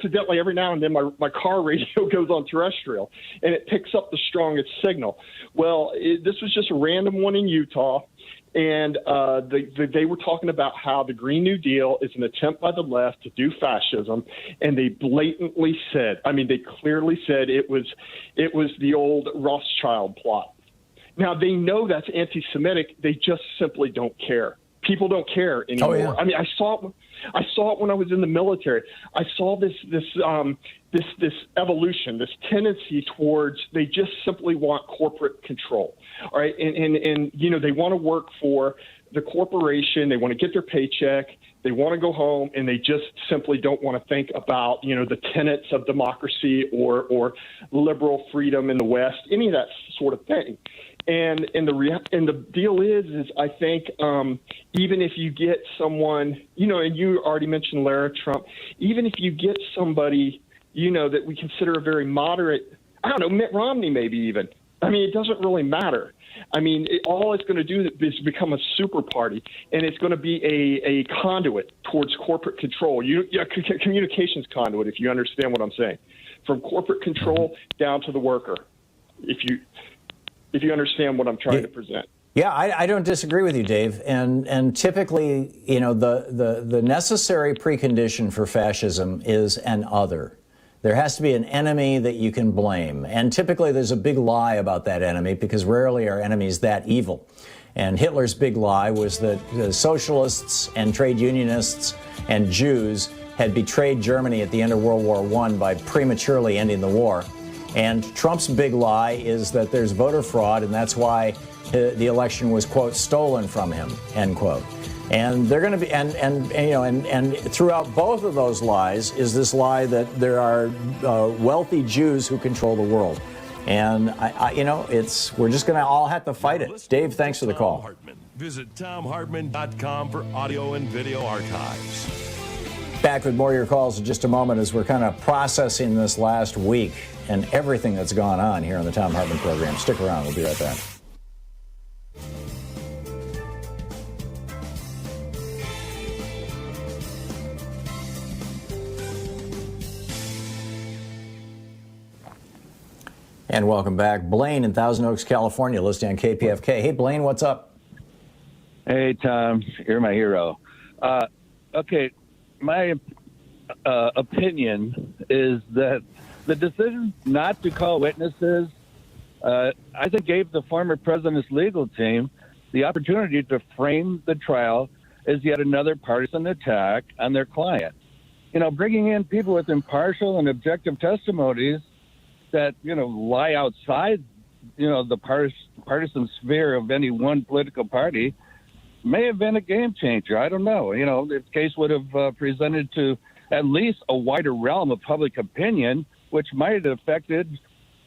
accidentally, every now and then, my car radio goes on terrestrial, and it picks up the strongest signal. Well, this was just a random one in Utah, and they were talking about how the Green New Deal is an attempt by the left to do fascism, and they blatantly said, I mean, they clearly said it was the old Rothschild plot. Now, they know that's anti-Semitic. They just simply don't care. People don't care anymore. Oh, yeah. I mean, I saw it when I was in the military. I saw this evolution, this tendency towards they just simply want corporate control. All right, and you know, they want to work for the corporation. They want to get their paycheck. They want to go home, and they just simply don't want to think about, you know, the tenets of democracy or liberal freedom in the West, any of that sort of thing. And the deal is I think even if you get someone, you know, and you already mentioned Lara Trump, even if you get somebody, you know, that we consider a very moderate, I don't know, Mitt Romney maybe even. I mean, it doesn't really matter. I mean, all it's going to do is become a super party, and it's going to be a conduit towards corporate control. Communications conduit, if you understand what I'm saying, from corporate control down to the worker. If you understand what I'm trying to present. Yeah, I don't disagree with you, Dave. And typically, you know, the necessary precondition for fascism is an other. There has to be an enemy that you can blame. And typically there's a big lie about that enemy, because rarely are enemies that evil. And Hitler's big lie was that the socialists and trade unionists and Jews had betrayed Germany at the end of World War I by prematurely ending the war. And Trump's big lie is that there's voter fraud, and that's why the election was, quote, stolen from him, end quote. And they're going to be, and you know, and throughout both of those lies is this lie that there are wealthy Jews who control the world. And you know, we're just going to all have to fight it. Dave, thanks for the call. Hartmann. Visit ThomHartmann.com for audio and video archives. Back with more of your calls in just a moment as we're kind of processing this last week and everything that's gone on here on the Thom Hartmann Program. Stick around. We'll be right back. And welcome back. Blaine in Thousand Oaks, California, listening on KPFK. Hey, Blaine, what's up? Hey, Tom, you're my hero. Okay, my opinion is that the decision not to call witnesses, I think, gave the former president's legal team the opportunity to frame the trial as yet another partisan attack on their client. You know, bringing in people with impartial and objective testimonies that, you know, lie outside, you know, the partisan sphere of any one political party may have been a game changer. I don't know. You know, the case would have presented to at least a wider realm of public opinion, which might have affected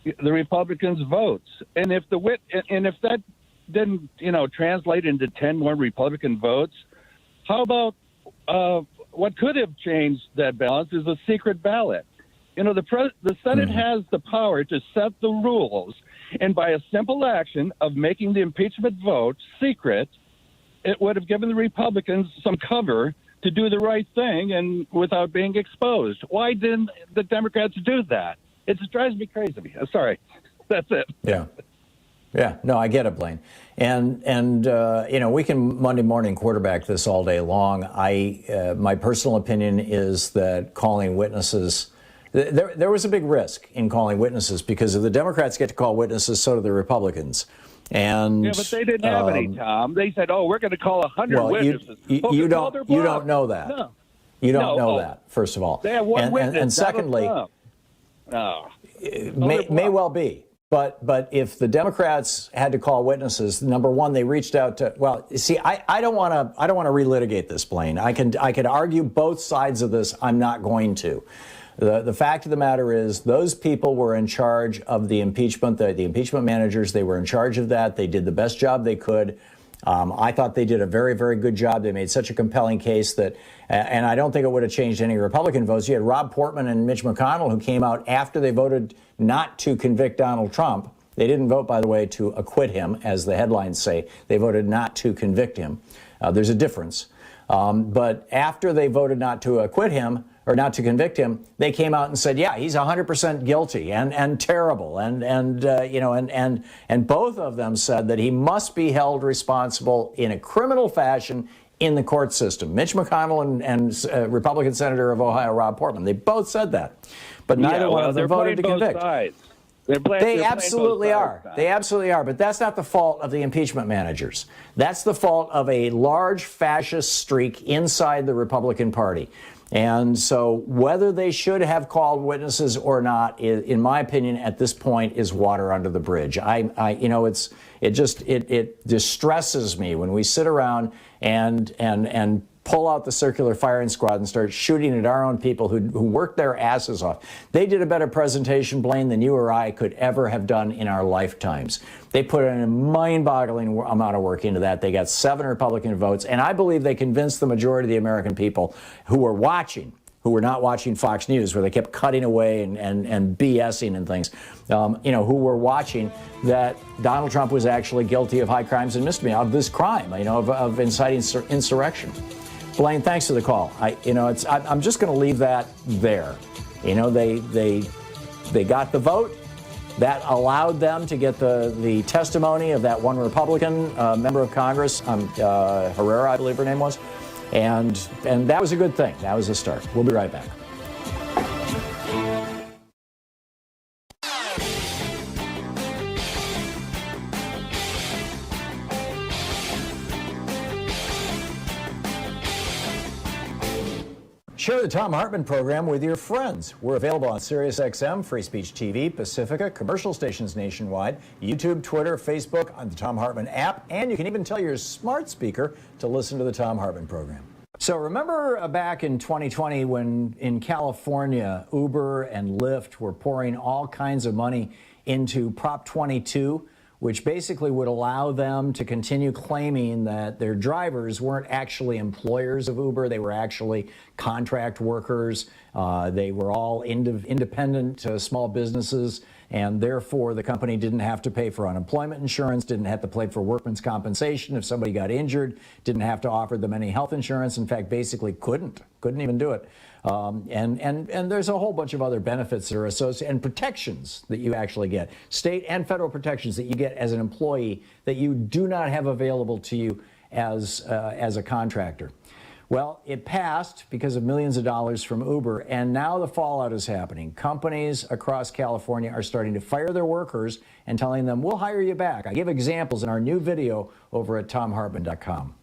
the Republicans' votes. And if that didn't, you know, translate into 10 more Republican votes, how about what could have changed that balance is a secret ballot. You know, the Senate has the power to set the rules, and by a simple action of making the impeachment vote secret, it would have given the Republicans some cover to do the right thing and without being exposed. Why didn't the Democrats do that? It drives me crazy. I'm sorry. That's it. Yeah. Yeah, no, I get it, Blaine. And you know, we can Monday morning quarterback this all day long. My personal opinion is that calling witnesses, there was a big risk in calling witnesses, because if the Democrats get to call witnesses, so do the Republicans. And yeah, but they didn't have any, Tom. They said, "Oh, we're going to call 100 witnesses." You don't know that. No. You don't know that. First of all, they have one witness. And secondly, may well be. But if the Democrats had to call witnesses, number one, they reached out to. Well, see, I don't want to relitigate this, Blaine. I could argue both sides of this. I'm not going to. The fact of the matter is, those people were in charge of the impeachment, the impeachment managers. They were in charge of that. They did the best job they could. I thought they did a very, very good job. They made such a compelling case that, and I don't think it would have changed any Republican votes. You had Rob Portman and Mitch McConnell, who came out after they voted not to convict Donald Trump. They didn't vote, by the way, to acquit him, as the headlines say. They voted not to convict him. There's a difference. But after they voted not to acquit him, or not to convict him, they came out and said, yeah, he's 100% guilty and terrible. And both of them said that he must be held responsible in a criminal fashion in the court system. Mitch McConnell and Republican Senator of Ohio, Rob Portman, they both said that. But neither one of them voted to convict. They absolutely are. They absolutely are. But that's not the fault of the impeachment managers. That's the fault of a large fascist streak inside the Republican Party. And so whether they should have called witnesses or not, in my opinion, at this point, is water under the bridge. It distresses me when we sit around and pull out the circular firing squad and start shooting at our own people who worked their asses off. They did a better presentation, Blaine, than you or I could ever have done in our lifetimes. They put in a mind-boggling amount of work into that. They got 7 Republican votes, and I believe they convinced the majority of the American people who were watching, who were not watching Fox News, where they kept cutting away and BSing and things, who were watching that Donald Trump was actually guilty of high crimes and misdemeanors, of this crime, of inciting insurrection. Blaine, thanks for the call. I'm just going to leave that there. They got the vote. That allowed them to get the testimony of that one Republican member of Congress, Herrera, I believe her name was, and that was a good thing. That was a start. We'll be right back. Share the Thom Hartmann Program with your friends. We're available on SiriusXM, Free Speech TV, Pacifica, commercial stations nationwide, YouTube, Twitter, Facebook, on the Thom Hartmann app, and you can even tell your smart speaker to listen to the Thom Hartmann Program. So remember back in 2020 when in California, Uber and Lyft were pouring all kinds of money into Prop 22, which basically would allow them to continue claiming that their drivers weren't actually employers of Uber. They were actually contract workers. They were all independent small businesses, and therefore the company didn't have to pay for unemployment insurance, didn't have to pay for workman's compensation if somebody got injured, didn't have to offer them any health insurance. In fact, basically couldn't even do it. And there's a whole bunch of other benefits that are associated and protections that you actually get, state and federal protections that you get as an employee that you do not have available to you as a contractor. Well, it passed because of millions of dollars from Uber, and now the fallout is happening. Companies across California are starting to fire their workers and telling them, we'll hire you back. I give examples in our new video over at thomhartmann.com.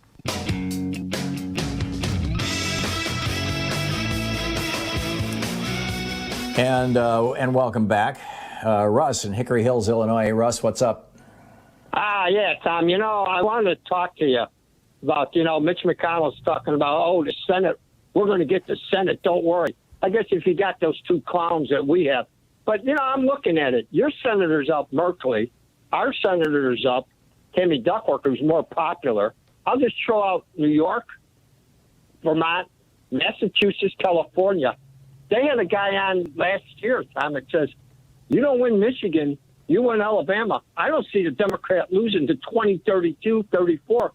And welcome back. Russ in Hickory Hills, Illinois. Russ, what's up? Yeah, Tom. I wanted to talk to you about, Mitch McConnell's talking about, the Senate, we're going to get the Senate, don't worry. I guess if you got those 2 clowns that we have. But, I'm looking at it. Your senator's up, Merkley. Our senator's up, Tammy Duckworth, who's more popular. I'll just throw out New York, Vermont, Massachusetts, California. They had a guy on last year, Tom, that says, you don't win Michigan, you win Alabama. I don't see the Democrat losing to 2032, 34.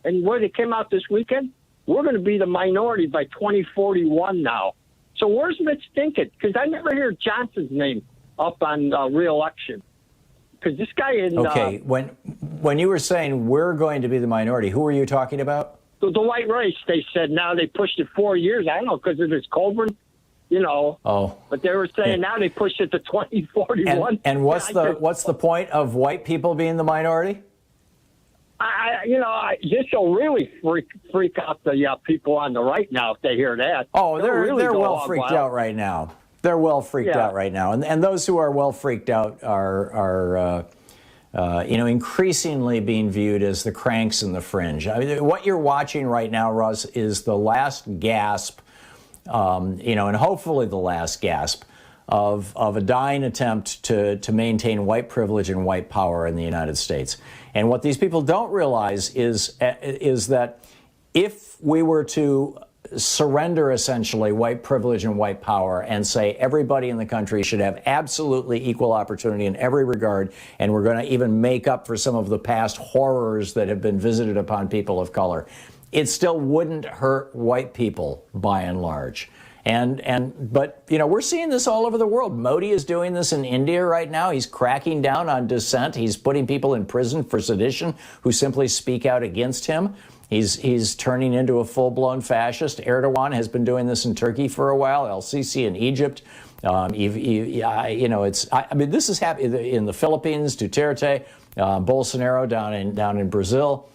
And where they came out this weekend, we're going to be the minority by 2041 now. So where's Mitch thinking? Because I never hear Johnson's name up on re-election. Because this guy in... Okay, when you were saying we're going to be the minority, who were you talking about? The white race, they said. Now they pushed it 4 years. I don't know, because of this Colburn, Oh. But they were saying now they pushed it to 2041. And what's the point of white people being the minority? This will really freak out the people on the right now if they hear that. Oh, they're well freaked out right now. They're well freaked out right now, and those who are well freaked out are increasingly being viewed as the cranks in the fringe. I mean, what you're watching right now, Russ, is the last gasp, and hopefully the last gasp of a dying attempt to maintain white privilege and white power in the United States. And what these people don't realize is that if we were to surrender essentially white privilege and white power and say everybody in the country should have absolutely equal opportunity in every regard, and we're going to even make up for some of the past horrors that have been visited upon people of color, it still wouldn't hurt white people by and large. But we're seeing this all over the world. Modi is doing this in India right now. He's cracking down on dissent. He's putting people in prison for sedition who simply speak out against him. He's turning into a full-blown fascist. Erdogan has been doing this in Turkey for a while. El-Sisi in Egypt. This is happening in the Philippines. Duterte, Bolsonaro down in Brazil.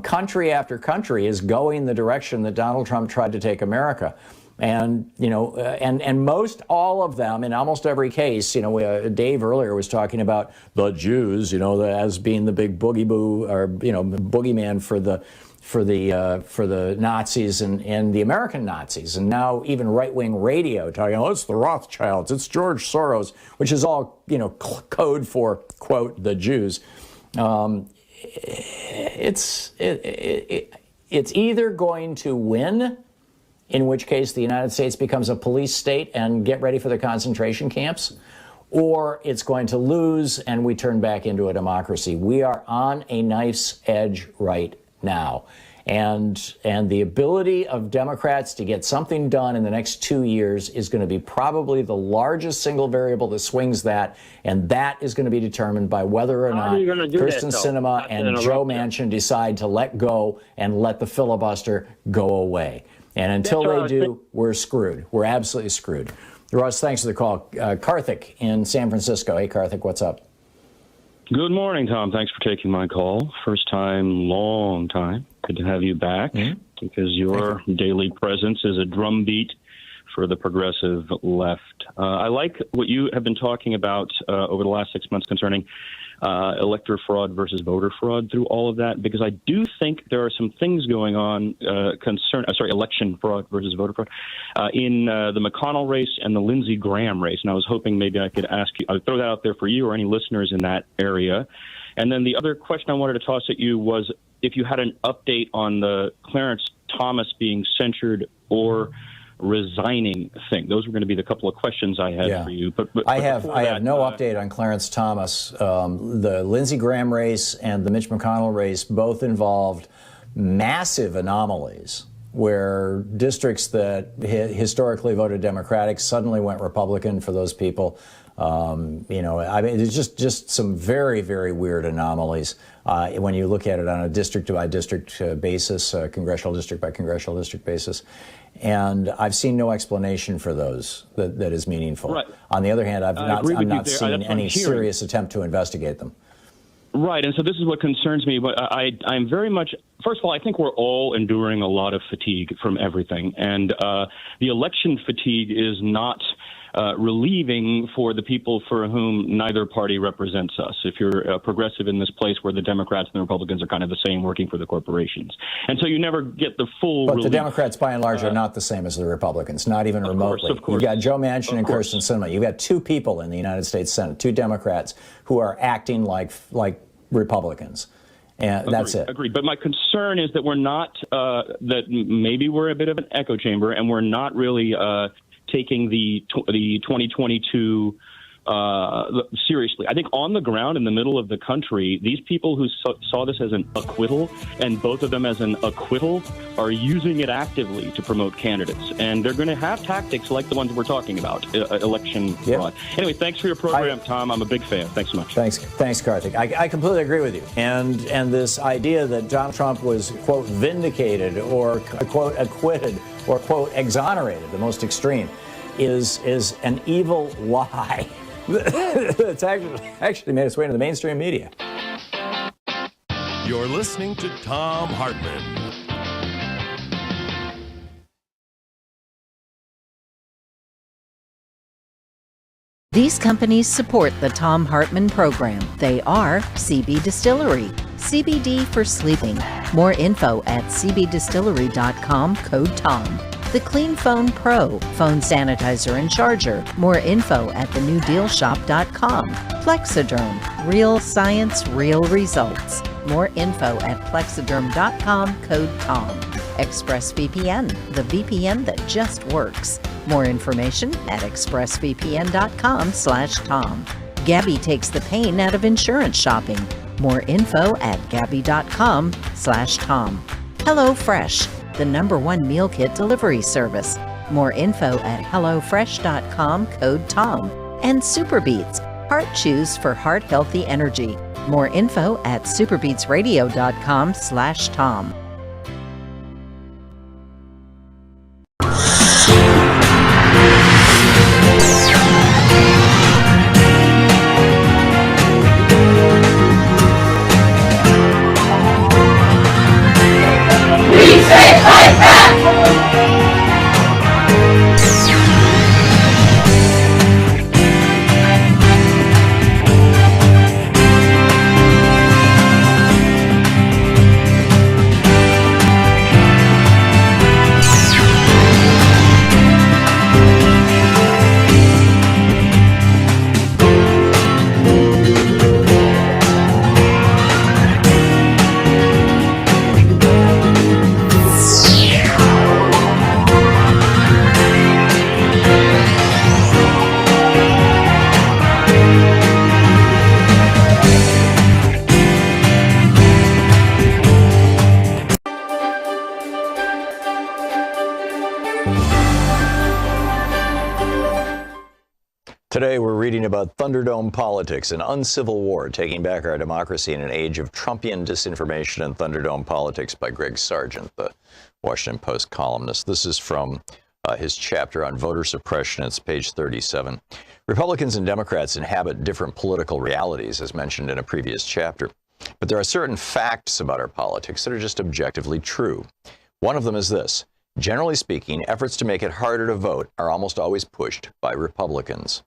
Country after country is going the direction that Donald Trump tried to take America. And most all of them, in almost every case, Dave earlier was talking about the Jews, as being the big boogeyman for the Nazis and the American Nazis, and now even right-wing radio talking, it's the Rothschilds, it's George Soros, which is all code for, quote, the Jews. It's either going to win, in which case the United States becomes a police state and get ready for the concentration camps, or it's going to lose and we turn back into a democracy. We are on a knife's edge right now. And the ability of Democrats to get something done in the next 2 years is going to be probably the largest single variable that swings that, and that is going to be determined by whether or not Kristen Sinema and Joe Manchin decide to let go and let the filibuster go away. And until they do, we're screwed. We're absolutely screwed. Russ, thanks for the call. Karthik in San Francisco. Hey, Karthik, what's up? Good morning, Tom. Thanks for taking my call. First time, long time. Good to have you back because your daily presence is a drumbeat for the progressive left. I like what you have been talking about over the last 6 months concerning elector fraud versus voter fraud through all of that, because I do think there are some things going on election fraud versus voter fraud in the McConnell race and the Lindsey Graham race. And I was hoping maybe I could ask you, I'd throw that out there for you or any listeners in that area. And then the other question I wanted to toss at you was if you had an update on the Clarence Thomas being censured or resigning thing. Those were going to be the couple of questions I had for you. But I have no update on Clarence Thomas. The Lindsey Graham race and the Mitch McConnell race both involved massive anomalies where districts that historically voted Democratic suddenly went Republican for those people. There's just some very, very weird anomalies when you look at it on a district-by-district basis, congressional district by congressional district basis. And I've seen no explanation for those that is meaningful. Right. On the other hand, I'm not seeing any serious attempt to investigate them. Right, and so this is what concerns me. But I'm very much, first of all, I think we're all enduring a lot of fatigue from everything. And the election fatigue is not relieving for the people for whom neither party represents us. If you're a progressive in this place where the Democrats and the Republicans are kind of the same, working for the corporations. And so you never get the full relief. The Democrats, by and large, are not the same as the Republicans, not even remotely. Of course. You've got Joe Manchin and Kirsten Sinema. You've got two people in the United States Senate, two Democrats, who are acting like Republicans. And that's it. Agreed. But my concern is that we're not, that maybe we're a bit of an echo chamber, and we're not really taking the 2022 seriously. I think on the ground in the middle of the country, these people who saw this as an acquittal and both of them as an acquittal are using it actively to promote candidates. And they're going to have tactics like the ones we're talking about, election fraud. Anyway, thanks for your program, Tom. I'm a big fan. Thanks so much. Thanks, Karthik. I completely agree with you. And this idea that Donald Trump was, quote, vindicated or, quote, acquitted or, quote, exonerated, the most extreme, is an evil lie. It's actually made its way into the mainstream media. You're listening to Thom Hartmann. These companies support the Thom Hartmann Program. They are CB Distillery, CBD for sleeping. More info at cbdistillery.com, code TOM. The Clean Phone Pro, phone sanitizer and charger. More info at thenewdealshop.com. Plexiderm, real science, real results. More info at plexiderm.com, code TOM. ExpressVPN, the VPN that just works. More information at expressvpn.com/Tom. Gabby takes the pain out of insurance shopping. More info at gabby.com/Tom. HelloFresh, the #1 meal kit delivery service. More info at HelloFresh.com, code TOM. And Superbeats, heart chews for heart-healthy energy. More info at superbeatsradio.com/Tom. Today we're reading about Thunderdome politics, an uncivil war taking back our democracy in an age of Trumpian disinformation and Thunderdome politics by Greg Sargent, the Washington Post columnist. This is from his chapter on voter suppression. It's page 37. Republicans and Democrats inhabit different political realities, as mentioned in a previous chapter. But there are certain facts about our politics that are just objectively true. One of them is this. Generally speaking, efforts to make it harder to vote are almost always pushed by Republicans.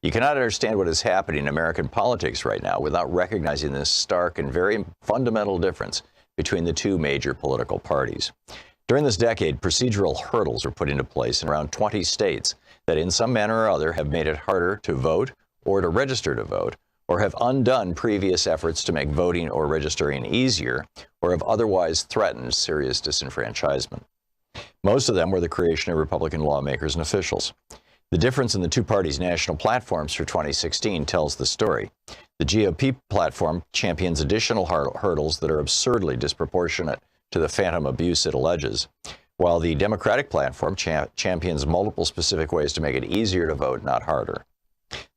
You cannot understand what is happening in American politics right now without recognizing this stark and very fundamental difference between the two major political parties. During this decade, procedural hurdles were put into place in around 20 states that in some manner or other have made it harder to vote or to register to vote, or have undone previous efforts to make voting or registering easier, or have otherwise threatened serious disenfranchisement. Most of them were the creation of Republican lawmakers and officials. The difference in the two parties' national platforms for 2016 tells the story. The GOP platform champions additional hurdles that are absurdly disproportionate to the phantom abuse it alleges, while the Democratic platform champions multiple specific ways to make it easier to vote, not harder.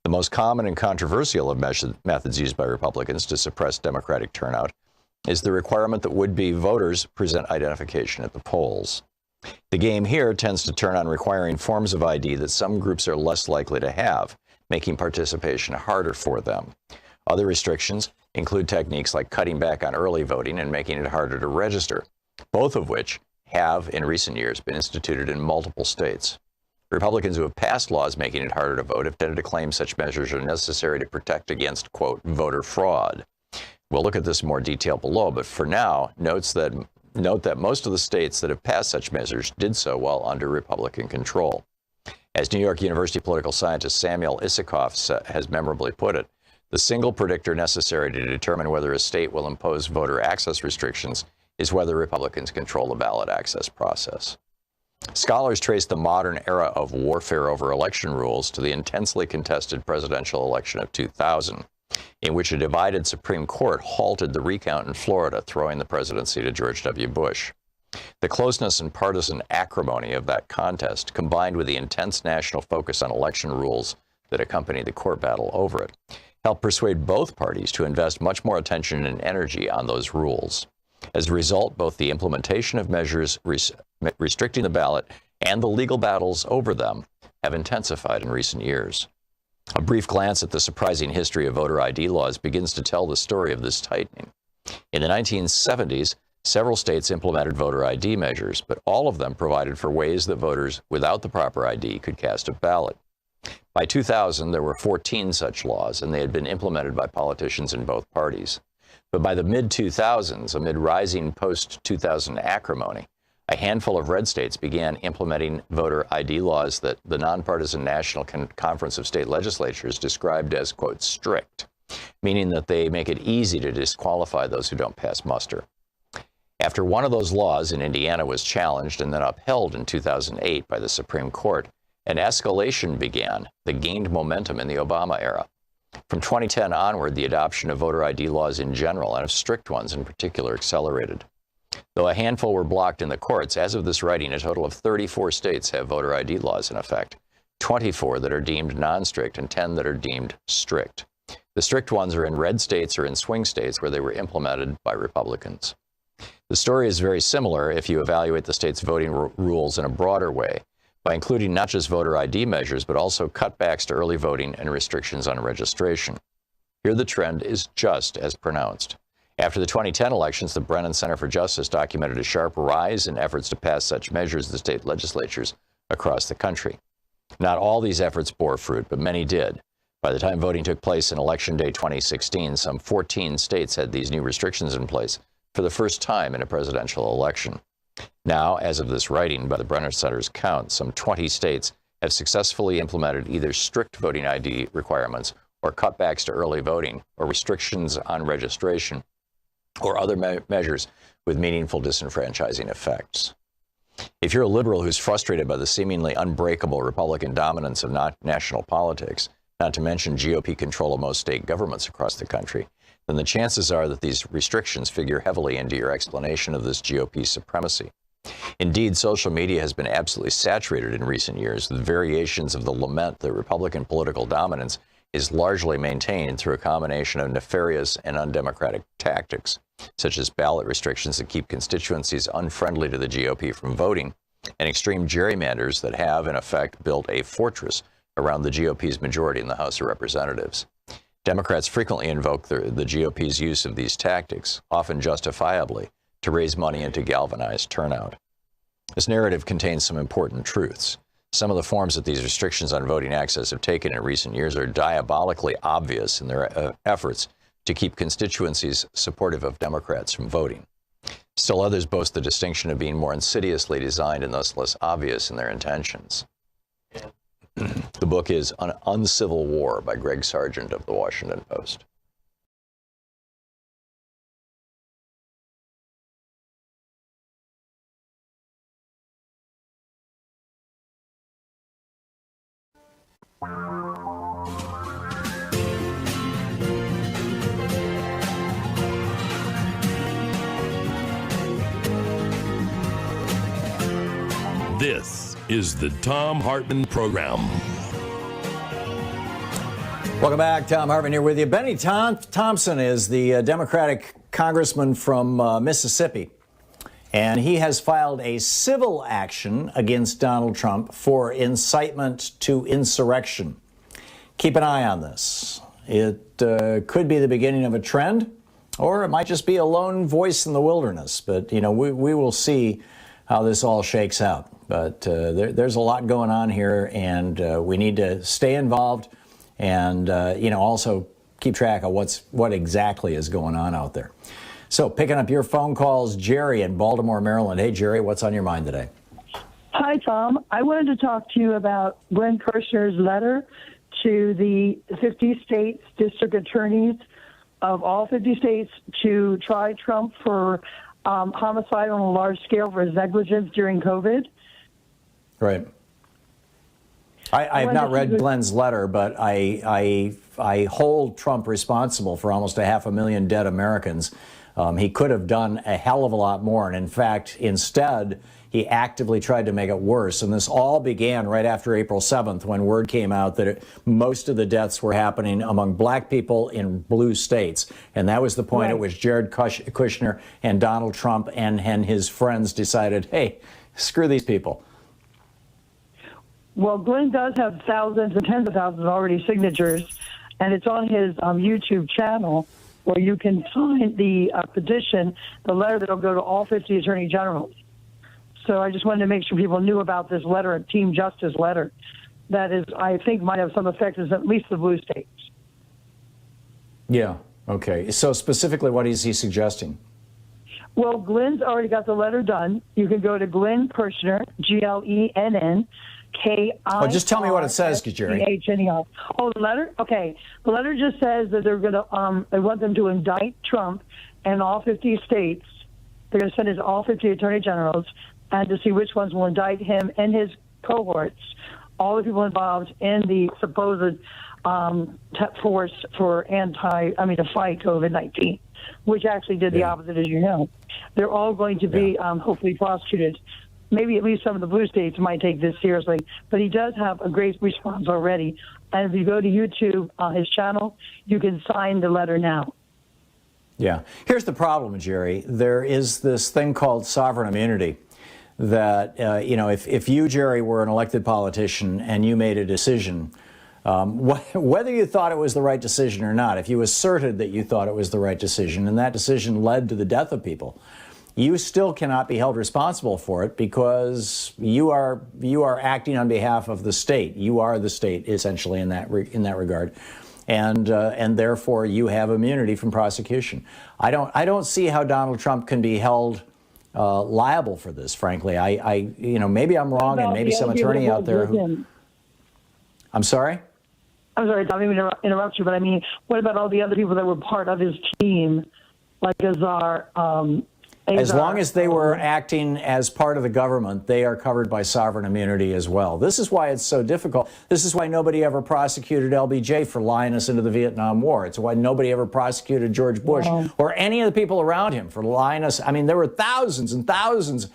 The most common and controversial of methods used by Republicans to suppress Democratic turnout is the requirement that would-be voters present identification at the polls. The game here tends to turn on requiring forms of ID that some groups are less likely to have, making participation harder for them. Other restrictions include techniques like cutting back on early voting and making it harder to register, both of which have, in recent years, been instituted in multiple states. Republicans who have passed laws making it harder to vote have tended to claim such measures are necessary to protect against, quote, voter fraud. We'll look at this in more detail below, but for now, note that most of the states that have passed such measures did so while under Republican control. As New York University political scientist Samuel Isikoff has memorably put it, the single predictor necessary to determine whether a state will impose voter access restrictions is whether Republicans control the ballot access process. Scholars trace the modern era of warfare over election rules to the intensely contested presidential election of 2000. In which a divided Supreme Court halted the recount in Florida, throwing the presidency to George W. Bush. The closeness and partisan acrimony of that contest, combined with the intense national focus on election rules that accompanied the court battle over it, helped persuade both parties to invest much more attention and energy on those rules. As a result, both the implementation of measures restricting the ballot and the legal battles over them have intensified in recent years. A brief glance at the surprising history of voter ID laws begins to tell the story of this tightening. In the 1970s, several states implemented voter ID measures, but all of them provided for ways that voters without the proper ID could cast a ballot. By 2000, there were 14 such laws, and they had been implemented by politicians in both parties. But by the mid-2000s, amid rising post-2000 acrimony, a handful of red states began implementing voter ID laws that the nonpartisan National Conference of State Legislatures described as, quote, strict, meaning that they make it easy to disqualify those who don't pass muster. After one of those laws in Indiana was challenged and then upheld in 2008 by the Supreme Court, an escalation began that gained momentum in the Obama era. From 2010 onward, the adoption of voter ID laws in general and of strict ones in particular accelerated. Though a handful were blocked in the courts, as of this writing, a total of 34 states have voter ID laws in effect, 24 that are deemed non-strict and 10 that are deemed strict. The strict ones are in red states or in swing states where they were implemented by Republicans. The story is very similar if you evaluate the state's voting rules in a broader way, by including not just voter ID measures, but also cutbacks to early voting and restrictions on registration. Here the trend is just as pronounced. After the 2010 elections, the Brennan Center for Justice documented a sharp rise in efforts to pass such measures in the state legislatures across the country. Not all these efforts bore fruit, but many did. By the time voting took place in Election Day 2016, some 14 states had these new restrictions in place for the first time in a presidential election. Now, as of this writing, by the Brennan Center's count, some 20 states have successfully implemented either strict voting ID requirements or cutbacks to early voting or restrictions on registration or other measures with meaningful disenfranchising effects. If you're a liberal who's frustrated by the seemingly unbreakable Republican dominance of national politics, not to mention GOP control of most state governments across the country, then the chances are that these restrictions figure heavily into your explanation of this GOP supremacy. Indeed, social media has been absolutely saturated in recent years with variations of the lament that Republican political dominance is largely maintained through a combination of nefarious and undemocratic tactics, such as ballot restrictions that keep constituencies unfriendly to the GOP from voting, and extreme gerrymanders that have, in effect, built a fortress around the GOP's majority in the House of Representatives. Democrats frequently invoke the GOP's use of these tactics, often justifiably, to raise money and to galvanize turnout. This narrative contains some important truths. Some of the forms that these restrictions on voting access have taken in recent years are diabolically obvious in their efforts to keep constituencies supportive of Democrats from voting. Still others boast the distinction of being more insidiously designed and thus less obvious in their intentions. The book is An Uncivil War by Greg Sargent of The Washington Post. This is the Thom Hartmann Program. Welcome back. Thom Hartmann here with you. Benny Thompson is the Democratic congressman from Mississippi, and he has filed a civil action against Donald Trump for incitement to insurrection. Keep an eye on this. It could be the beginning of a trend, or it might just be a lone voice in the wilderness. But, you know, we will see how this all shakes out. But there's a lot going on here, and we need to stay involved and, you know, also keep track of what exactly is going on out there. So picking up your phone calls, Jerry in Baltimore, Maryland. Hey, Jerry, what's on your mind today? Hi, Tom. I wanted to talk to you about Glenn Kirshner's letter to the 50 states district attorneys of all 50 states to try Trump for homicide on a large scale for his negligence during COVID. Right. I have not read Glenn's letter, but I hold Trump responsible for almost 500,000 dead Americans. He could have done a hell of a lot more. And in fact, instead, he actively tried to make it worse. And this all began right after April 7th, when word came out that most of the deaths were happening among black people in blue states. And that was the point at which Jared Kushner and Donald Trump and his friends decided, hey, screw these people. Well, Glenn does have thousands and tens of thousands already signatures, and it's on his YouTube channel where you can find the petition, the letter that will go to all 50 attorney generals. So I just wanted to make sure people knew about this letter, a Team Justice letter, that is, I think, might have some effect in at least the blue states. Yeah, okay. So specifically, what is he suggesting? Well, Glenn's already got the letter done. You can go to Glenn Kirshner, GLENN. Oh, just tell me what it says, Jerry. Oh, the letter? Okay. The letter just says that they're going to, they want them to indict Trump in all 50 states. They're going to send it to all 50 attorney generals and to see which ones will indict him and his cohorts all the people involved in the supposed force for to fight COVID-19, which actually did the opposite, as you know. They're all going to be hopefully prosecuted. Maybe at least some of the blue states might take this seriously, but he does have a great response already. And if you go to YouTube, his channel, you can sign the letter now. Yeah. Here's the problem, Jerry. There is this thing called sovereign immunity that, if you, Jerry, were an elected politician and you made a decision, whether you thought it was the right decision or not, if you asserted that you thought it was the right decision and that decision led to the death of people, you still cannot be held responsible for it because you are acting on behalf of the state. You are the state, essentially, in that regard. And therefore you have immunity from prosecution. I don't see how Donald Trump can be held liable for this. Frankly, maybe I'm wrong, and maybe some attorney out there who. I'm sorry. I'm sorry, Tom, I didn't mean to interrupt you, but I mean, what about all the other people that were part of his team, like Azar? As long as they were acting as part of the government, they are covered by sovereign immunity as well. This is why it's so difficult. This is why nobody ever prosecuted LBJ for lying us into the Vietnam War. It's why nobody ever prosecuted George Bush or any of the people around him for lying us. I mean, there were thousands and thousands,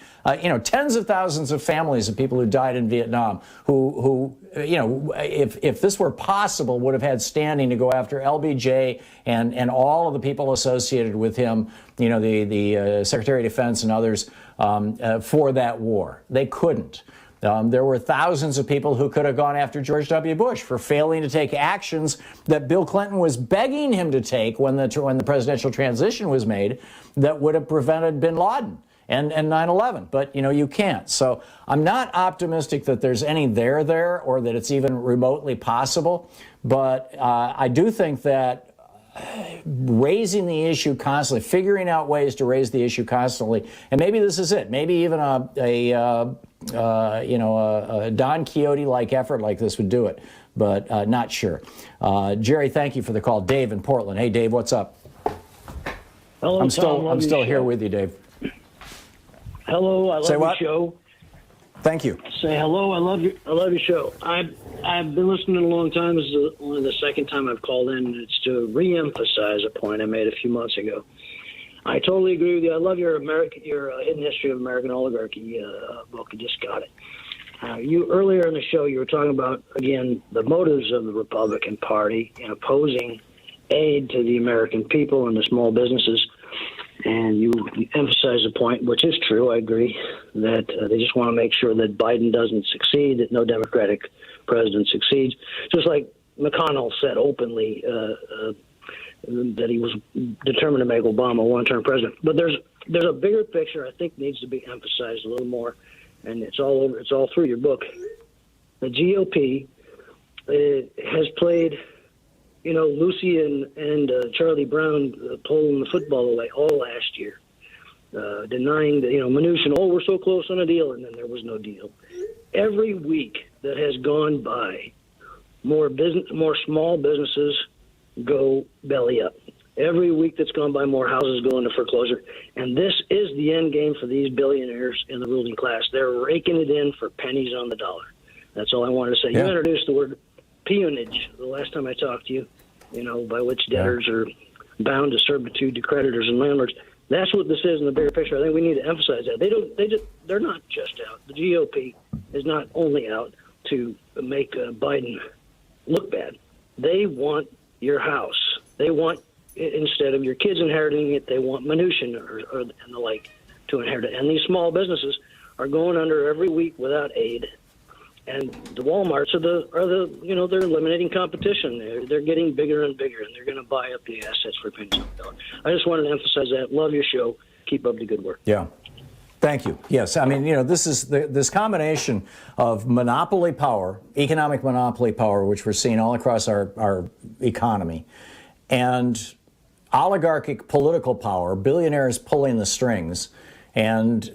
tens of thousands of families of people who died in Vietnam who if this were possible, would have had standing to go after LBJ and all of the people associated with him, the Secretary of Defense and others for that war. They couldn't. There were thousands of people who could have gone after George W. Bush for failing to take actions that Bill Clinton was begging him to take when the presidential transition was made that would have prevented bin Laden and 9/11, but you can't. So I'm not optimistic that there's any there or that it's even remotely possible, but I do think that raising the issue constantly, figuring out ways to raise the issue constantly, and maybe this is it. Maybe even a Don Quixote-like effort like this would do it, but not sure. Jerry, thank you for the call. Dave in Portland. Hey, Dave, what's up? Hello, I'm Tom, still here with you, Dave. Hello, I love your show. Thank you. Say hello, I love your show. I've been listening a long time. This is only the second time I've called in, and it's to re-emphasize a point I made a few months ago. I totally agree with you. I love your Hidden History of American Oligarchy book. I just got it. You earlier in the show, you were talking about, again, the motives of the Republican Party in opposing aid to the American people and the small businesses. And you emphasize the point, which is true, I agree, that they just want to make sure that Biden doesn't succeed, that no Democratic president succeeds. Just like McConnell said openly that he was determined to make Obama a one-term president. But there's a bigger picture I think needs to be emphasized a little more, and it's all through your book. The GOP has played Lucy and Charlie Brown pulling the football away all last year, denying that, Mnuchin, we're so close on a deal, and then there was no deal. Every week that has gone by, more small businesses go belly up. Every week that's gone by, more houses go into foreclosure. And this is the end game for these billionaires in the ruling class. They're raking it in for pennies on the dollar. That's all I wanted to say. Yeah. You introduced the word peonage the last time I talked to you, by which debtors are bound to servitude to creditors and landlords. That's what this is in the bigger picture. I think we need to emphasize that. They're not just out. The GOP is not only out to make Biden look bad. They want your house. They want, instead of your kids inheriting it, they want Mnuchin or and the like to inherit it. And these small businesses are going under every week without aid. And the Walmarts they're eliminating competition. They're getting bigger and bigger, and they're going to buy up the assets for pennies on the dollar. I just wanted to emphasize that. Love your show. Keep up the good work. Yeah. Thank you. Yes, I mean, this is this combination of monopoly power, economic monopoly power, which we're seeing all across our economy, and oligarchic political power, billionaires pulling the strings, and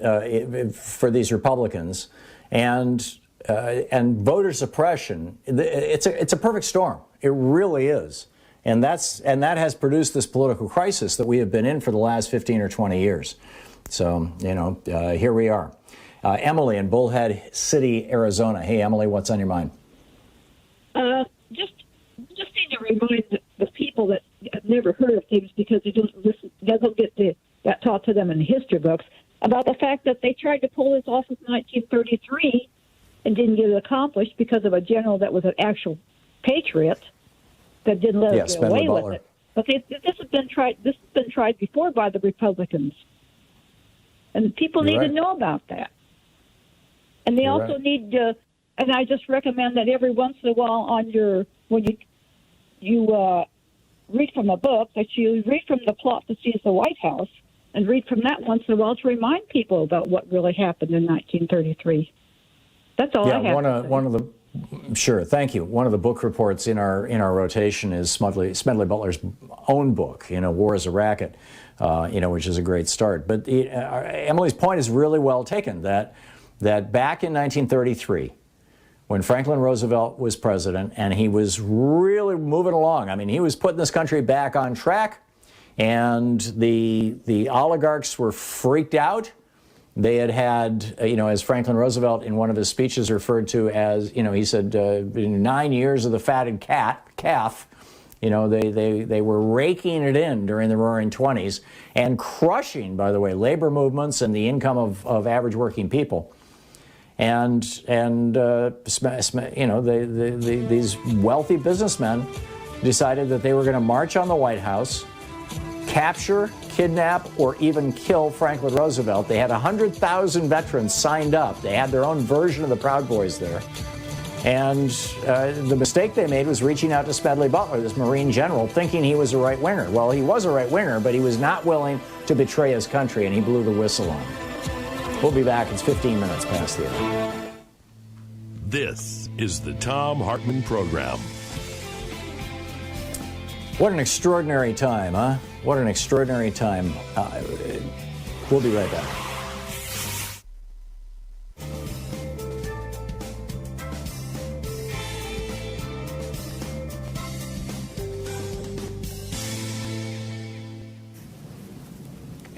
for these Republicans, and voter suppression. It's a perfect storm. It really is, and that has produced this political crisis that we have been in for the last 15 or 20 years. So, here we are. Emily in Bullhead City, Arizona. Hey, Emily, what's on your mind? Just need to remind the people that have never heard of things because they don't listen, doesn't get that taught to them in history books about the fact that they tried to pull this off in 1933 and didn't get it accomplished because of a general that was an actual patriot that didn't let us get away with it. But this has been tried. This has been tried before by the Republicans, and people need to know about that. And they also need to. And I just recommend that every once in a while when you read from a book, that you read from the plot to seize the White House, and read from that once in a while to remind people about what really happened in 1933. That's all I have. One of the sure, thank you. One of the book reports in our rotation is Smedley Butler's own book, War is a Racket, which is a great start. But Emily's point is really well taken. That back in 1933. When Franklin Roosevelt was president, and he was really moving along. I mean, he was putting this country back on track, and the oligarchs were freaked out. They had, as Franklin Roosevelt in one of his speeches referred to as, he said, 9 years of the fatted calf. They were raking it in during the Roaring Twenties and crushing, by the way, labor movements and the income of average working people. And these wealthy businessmen decided that they were going to march on the White House, capture, kidnap, or even kill Franklin Roosevelt. They had 100,000 veterans signed up. They had their own version of the Proud Boys there. And the mistake they made was reaching out to Smedley Butler, this Marine general, thinking he was a right-winger. Well, he was a right-winger, but he was not willing to betray his country, and he blew the whistle on him. We'll be back. It's 15 minutes past the hour. This is the Thom Hartmann Program. What an extraordinary time, huh? What an extraordinary time. We'll be right back.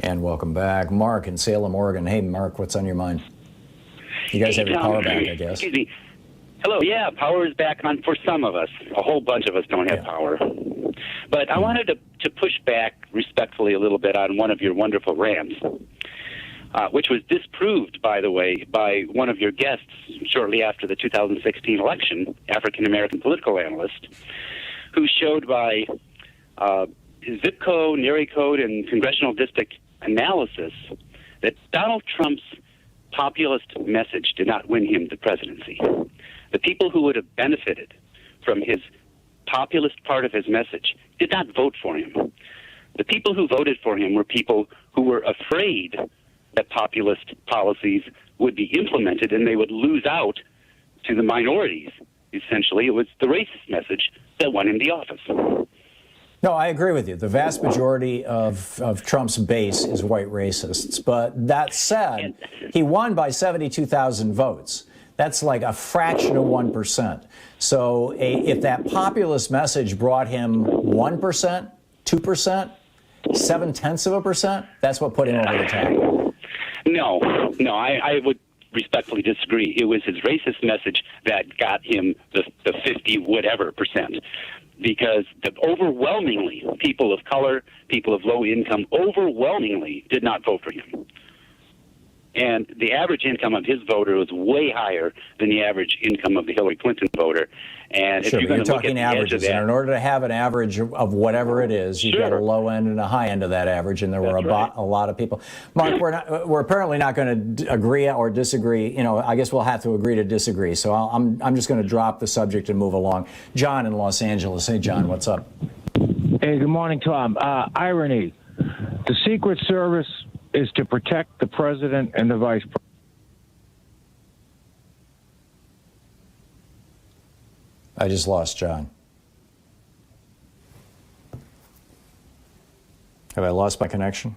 And welcome back. Mark in Salem, Oregon. Hey, Mark, what's on your mind? You guys have your power back, I guess. Excuse me. Hello, yeah, power is back on for some of us. A whole bunch of us don't have power. But I wanted to push back respectfully a little bit on one of your wonderful rants, which was disproved, by the way, by one of your guests shortly after the 2016 election, African-American political analyst, who showed by zip code, area code, and congressional district analysis that Donald Trump's populist message did not win him the presidency. The people who would have benefited from his populist part of his message did not vote for him. The people who voted for him were people who were afraid that populist policies would be implemented and they would lose out to the minorities. Essentially, it was the racist message that won him the office. No, I agree with you. The vast majority of Trump's base is white racists. But that said, he won by 72,000 votes. That's like a fraction of 1%. So if that populist message brought him 1%, 2%, 0.7%, that's what put him over the top. No, I would respectfully disagree. It was his racist message that got him the 50 whatever percent. Because overwhelmingly, people of color, people of low income, overwhelmingly did not vote for him. And the average income of his voter was way higher than the average income of the Hillary Clinton voter. And if you're talking averages, and in order to have an average of whatever it is, you've got a low end and a high end of that average, and there were a lot of people. Mark, we're apparently not going to agree or disagree. I guess we'll have to agree to disagree. So I'm just going to drop the subject and move along. John in Los Angeles. Hey, John, what's up? Hey, good morning, Tom. Irony. The Secret Service is to protect the president and the vice president. I just lost John. Have I lost my connection?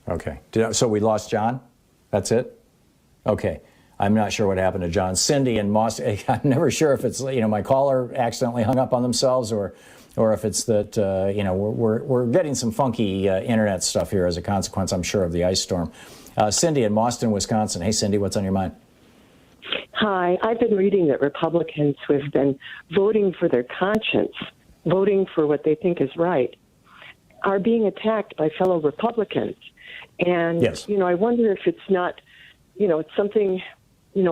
Okay. So we lost John? That's it? Okay. I'm not sure what happened to John. Cindy and Moss, I'm never sure if it's, my caller accidentally hung up on themselves or if it's that, we're getting some funky internet stuff here as a consequence, I'm sure, of the ice storm. Cindy in Boston, Wisconsin. Hey, Cindy, what's on your mind? Hi, I've been reading that Republicans who have been voting for their conscience, voting for what they think is right, are being attacked by fellow Republicans. And, yes. I wonder if it's not, it's something,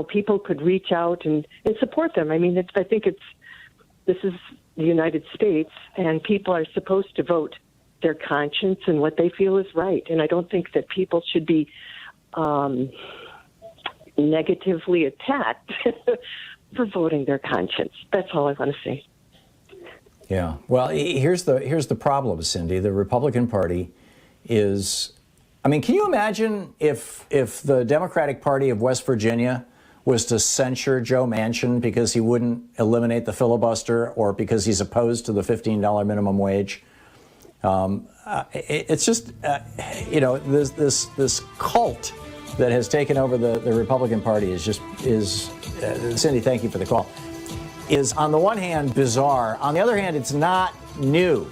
people could reach out and support them. I mean, I think this is the United States, and people are supposed to vote their conscience and what they feel is right. And I don't think that people should be negatively attacked for voting their conscience. That's all I want to say. Yeah. Well, here's the problem, Cindy. The Republican Party is, I mean, can you imagine if the Democratic Party of West Virginia was to censure Joe Manchin because he wouldn't eliminate the filibuster or because he's opposed to the $15 minimum wage? It's just, this cult that has taken over the Republican Party is Cindy, thank you for the call, is on the one hand bizarre. On the other hand, it's not new.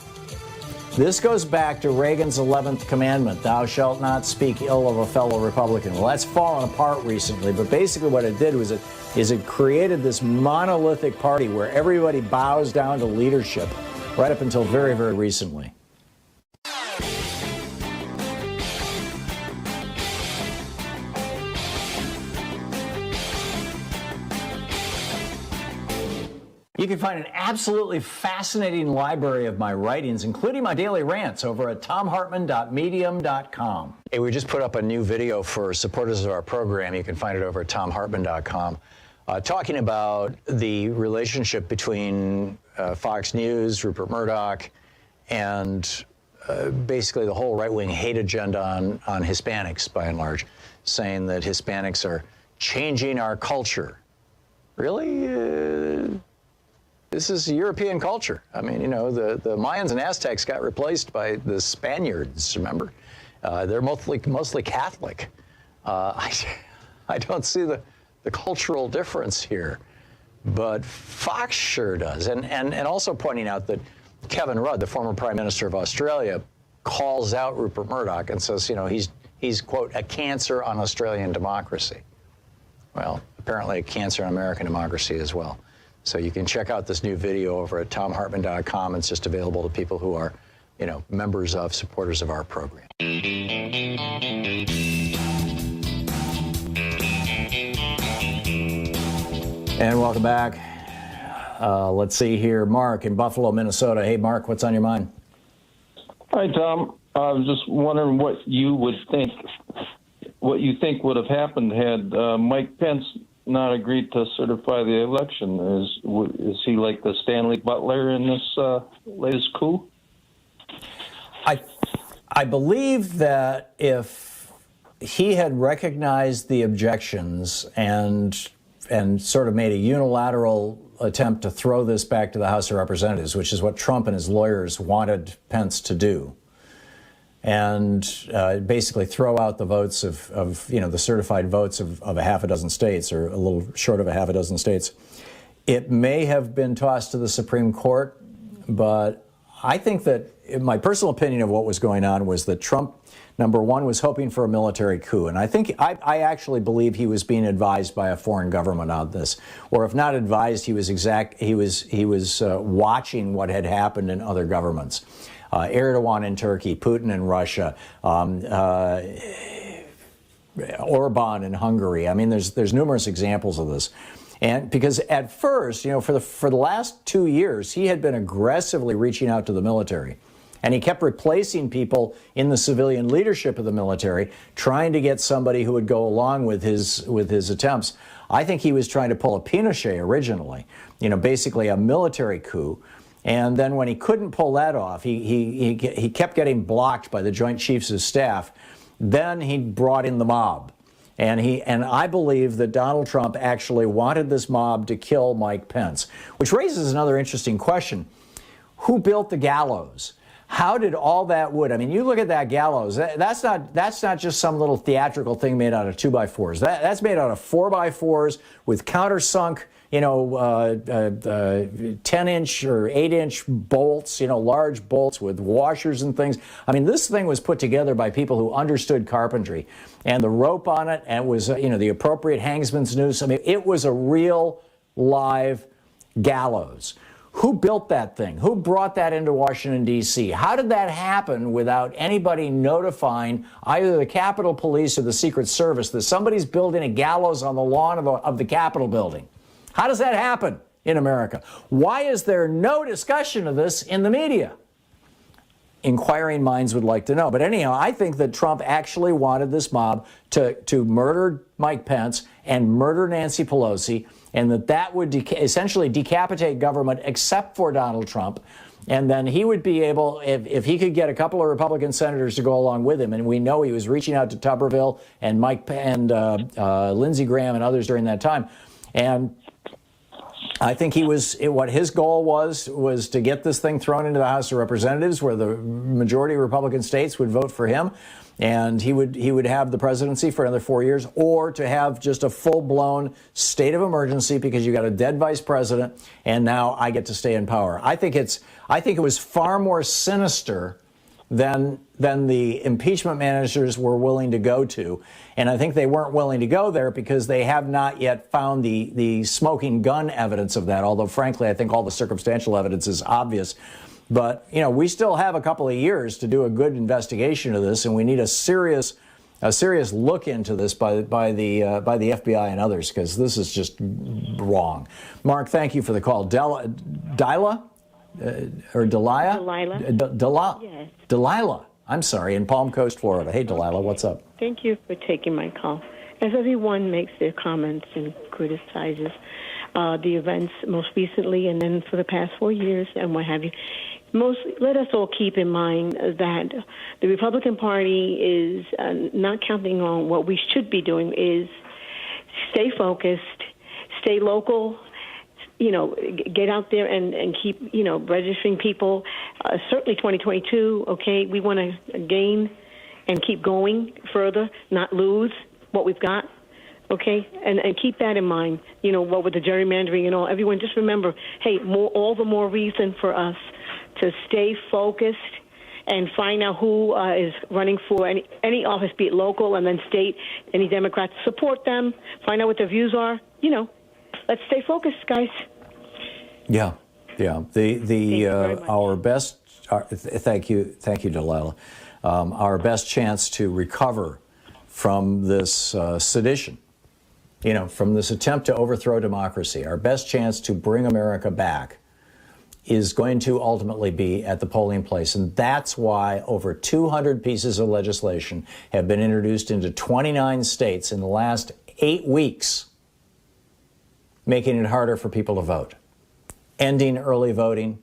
This goes back to Reagan's 11th commandment, thou shalt not speak ill of a fellow Republican. Well, that's fallen apart recently, but basically what it did was it created this monolithic party where everybody bows down to leadership right up until very, very recently. You can find an absolutely fascinating library of my writings, including my daily rants, over at thomhartmann.medium.com. Hey, we just put up a new video for supporters of our program. You can find it over at thomhartmann.com, talking about the relationship between Fox News, Rupert Murdoch, and basically the whole right-wing hate agenda on Hispanics, by and large, saying that Hispanics are changing our culture. Really? This is European culture. I mean, the Mayans and Aztecs got replaced by the Spaniards, remember? They're mostly Catholic. I don't see the cultural difference here, but Fox sure does. And also pointing out that Kevin Rudd, the former Prime Minister of Australia, calls out Rupert Murdoch and says, he's, quote, a cancer on Australian democracy. Well, apparently a cancer on American democracy as well. So you can check out this new video over at thomhartmann.com. It's just available to people who are, members of, supporters of our program. And welcome back. Let's see here. Mark in Buffalo, Minnesota. Hey, Mark, what's on your mind? Hi, Tom. I was just wondering what you think would have happened had Mike Pence not agreed to certify the election. Is he like the Stanley Butler in this latest coup? I believe that if he had recognized the objections and sort of made a unilateral attempt to throw this back to the House of Representatives, which is what Trump and his lawyers wanted Pence to do, and basically throw out the votes of the certified votes of a half a dozen states, or a little short of a half a dozen states, it may have been tossed to the Supreme Court. But I think that my personal opinion of what was going on was that Trump, number one, was hoping for a military coup. And I think I actually believe he was being advised by a foreign government on this, or if not advised, he was watching what had happened in other governments. Erdogan in Turkey, Putin in Russia, Orban in Hungary. I mean, there's numerous examples of this. And because at first, for the last 2 years, he had been aggressively reaching out to the military. And he kept replacing people in the civilian leadership of the military, trying to get somebody who would go along with his attempts. I think he was trying to pull a Pinochet originally, basically a military coup. And then when he couldn't pull that off, he kept getting blocked by the Joint Chiefs of Staff. Then he brought in the mob. And I believe that Donald Trump actually wanted this mob to kill Mike Pence, which raises another interesting question. Who built the gallows? How did all that wood? I mean, you look at that gallows. That's not just some little theatrical thing made out of 2x4s. That's made out of 4x4s with countersunk, 10-inch or 8-inch bolts, large bolts with washers and things. I mean, this thing was put together by people who understood carpentry, and the rope on it, and it was, the appropriate hangsman's noose. I mean, it was a real live gallows. Who built that thing? Who brought that into Washington, D.C.? How did that happen without anybody notifying either the Capitol Police or the Secret Service that somebody's building a gallows on the lawn of the Capitol building? How does that happen in America? Why is there no discussion of this in the media? Inquiring minds would like to know. But anyhow, I think that Trump actually wanted this mob to murder Mike Pence and murder Nancy Pelosi, and that would essentially decapitate government except for Donald Trump. And then he would be able, if he could get a couple of Republican senators to go along with him, and we know he was reaching out to Tuberville and Lindsey Graham and others during that time. And I think what his goal was to get this thing thrown into the House of Representatives, where the majority of Republican states would vote for him, and he would have the presidency for another 4 years, or to have just a full-blown state of emergency because you got a dead vice president, and now I get to stay in power. I think it was far more sinister than the impeachment managers were willing to go to. And I think they weren't willing to go there because they have not yet found the smoking gun evidence of that, although frankly I think all the circumstantial evidence is obvious. But we still have a couple of years to do a good investigation of this, and we need a serious look into this by the FBI and others, because this is just wrong. Mark, thank you for the call. Delilah? Or Delia? Delilah. Yes. Delilah. I'm sorry, in Palm Coast, Florida. Hey, Delilah, what's up? Thank you for taking my call. As everyone makes their comments and criticizes the events most recently and then for the past 4 years and what have you, let us all keep in mind that the Republican Party is not counting on what we should be doing is stay focused, stay local, get out there and keep, registering people. Certainly 2022, okay, we want to gain and keep going further, not lose what we've got, okay? And keep that in mind, what with the gerrymandering and all. Everyone just remember, hey, all the more reason for us to stay focused and find out who is running for any office, be it local and then state, any Democrats, support them, find out what their views are, Let's stay focused, guys. Yeah. Our best. Thank you, Delilah. Our best chance to recover from this sedition, from this attempt to overthrow democracy, our best chance to bring America back is going to ultimately be at the polling place. And that's why over 200 pieces of legislation have been introduced into 29 states in the last 8 weeks, making it harder for people to vote. Ending early voting,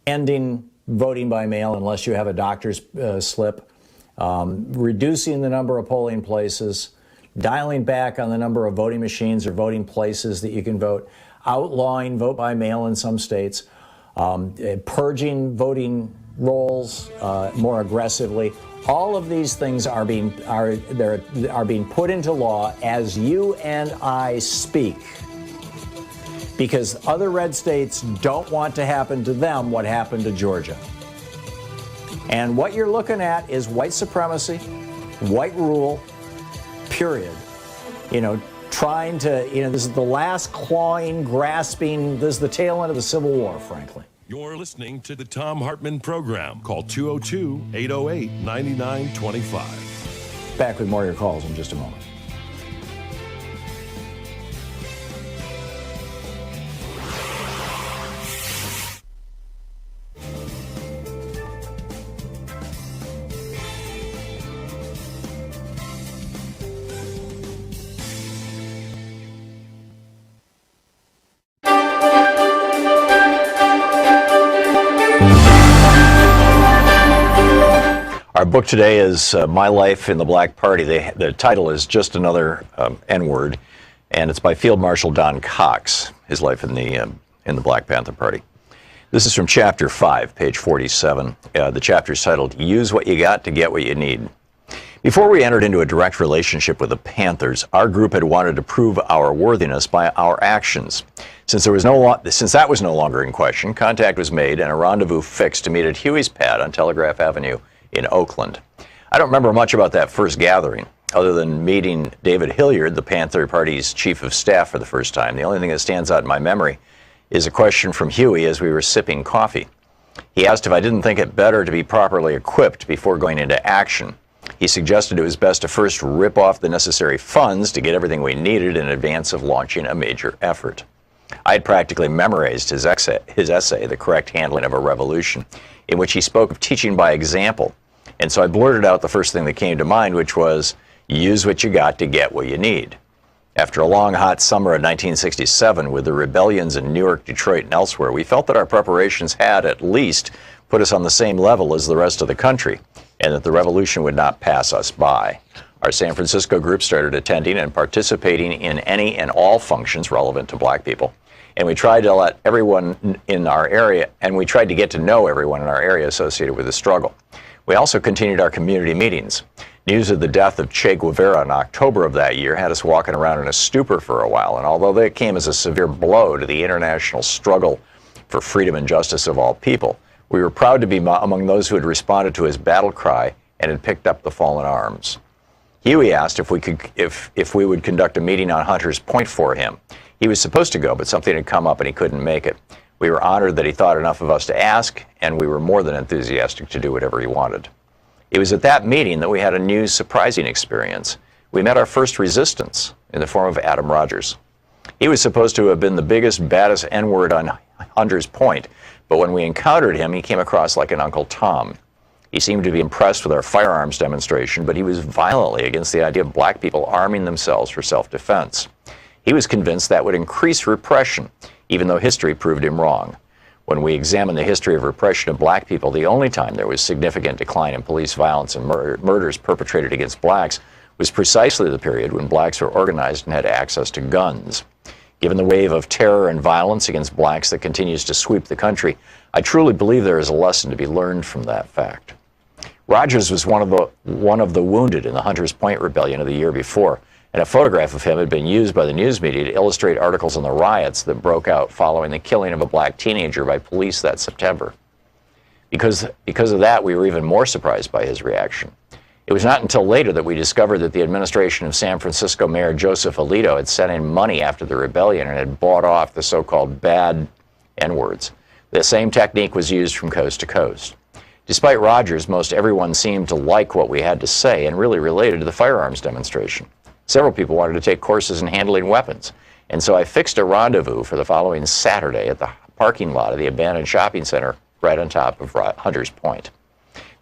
ending voting by mail unless you have a doctor's slip, reducing the number of polling places, dialing back on the number of voting machines or voting places that you can vote, outlawing vote by mail in some states, purging voting rolls more aggressively. All of these things are being put into law as you and I speak, because other red states don't want to happen to them what happened to Georgia. And what you're looking at is white supremacy, white rule, period. Trying to, this is the last clawing, grasping, this is the tail end of the Civil War, frankly. You're listening to the Thom Hartmann Program. Call 202-808-9925. Back with more of your calls in just a moment. Our book today is My Life in the Black Party. The title is Just Another N-Word, and it's by Field Marshal Don Cox, his life in the Black Panther Party. This is from Chapter 5, page 47. The chapter is titled, Use What You Got to Get What You Need. Before we entered into a direct relationship with the Panthers, our group had wanted to prove our worthiness by our actions. Since that was no longer in question, contact was made and a rendezvous fixed to meet at Huey's pad on Telegraph Avenue in Oakland. I don't remember much about that first gathering, other than meeting David Hilliard, the Panther Party's chief of staff, for the first time. The only thing that stands out in my memory is a question from Huey as we were sipping coffee. He asked if I didn't think it better to be properly equipped before going into action. He suggested it was best to first rip off the necessary funds to get everything we needed in advance of launching a major effort. I had practically memorized his essay, The Correct Handling of a Revolution, in which he spoke of teaching by example. And so I blurted out the first thing that came to mind, which was, use what you got to get what you need. After a long, hot summer of 1967, with the rebellions in Newark, Detroit, and elsewhere, we felt that our preparations had, at least, put us on the same level as the rest of the country, and that the revolution would not pass us by. Our San Francisco group started attending and participating in any and all functions relevant to black people. And we tried to let everyone in our area, and we tried to get to know everyone in our area associated with the struggle. We also continued our community meetings. News of the death of Che Guevara in October of that year had us walking around in a stupor for a while, and although that came as a severe blow to the international struggle for freedom and justice of all people, we were proud to be among those who had responded to his battle cry and had picked up the fallen arms. Huey asked if we would conduct a meeting on Hunter's Point for him. He was supposed to go, but something had come up and he couldn't make it. We were honored that he thought enough of us to ask, and we were more than enthusiastic to do whatever he wanted. It was at that meeting that we had a new, surprising experience. We met our first resistance in the form of Adam Rogers. He was supposed to have been the biggest, baddest N-word on Hunter's Point, but when we encountered him, he came across like an Uncle Tom. He seemed to be impressed with our firearms demonstration, but he was violently against the idea of black people arming themselves for self-defense. He was convinced that would increase repression, even though history proved him wrong. When we examined the history of repression of black people, the only time there was significant decline in police violence and murders perpetrated against blacks was precisely the period when blacks were organized and had access to guns. Given the wave of terror and violence against blacks that continues to sweep the country, I truly believe there is a lesson to be learned from that fact. Rogers was one of the wounded in the Hunters Point Rebellion of the year before, and a photograph of him had been used by the news media to illustrate articles on the riots that broke out following the killing of a black teenager by police that September. Because of that, we were even more surprised by his reaction. It was not until later that we discovered that the administration of San Francisco Mayor Joseph Alito had sent in money after the rebellion and had bought off the so-called bad N-words. The same technique was used from coast to coast. Despite Rogers, most everyone seemed to like what we had to say and really related to the firearms demonstration. Several people wanted to take courses in handling weapons, and so I fixed a rendezvous for the following Saturday at the parking lot of the abandoned shopping center right on top of Hunters Point.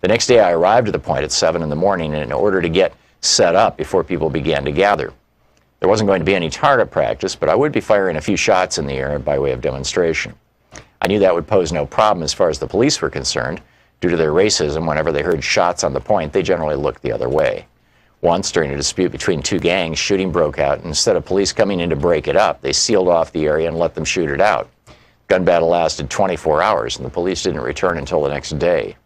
The next day I arrived at the point at 7 in the morning in order to get set up before people began to gather. There wasn't going to be any target practice, but I would be firing a few shots in the air by way of demonstration. I knew that would pose no problem as far as the police were concerned. Due to their racism, whenever they heard shots on the point, they generally looked the other way. Once, during a dispute between two gangs, shooting broke out, and instead of police coming in to break it up, they sealed off the area and let them shoot it out. Gun battle lasted 24 hours, and the police didn't return until the next day.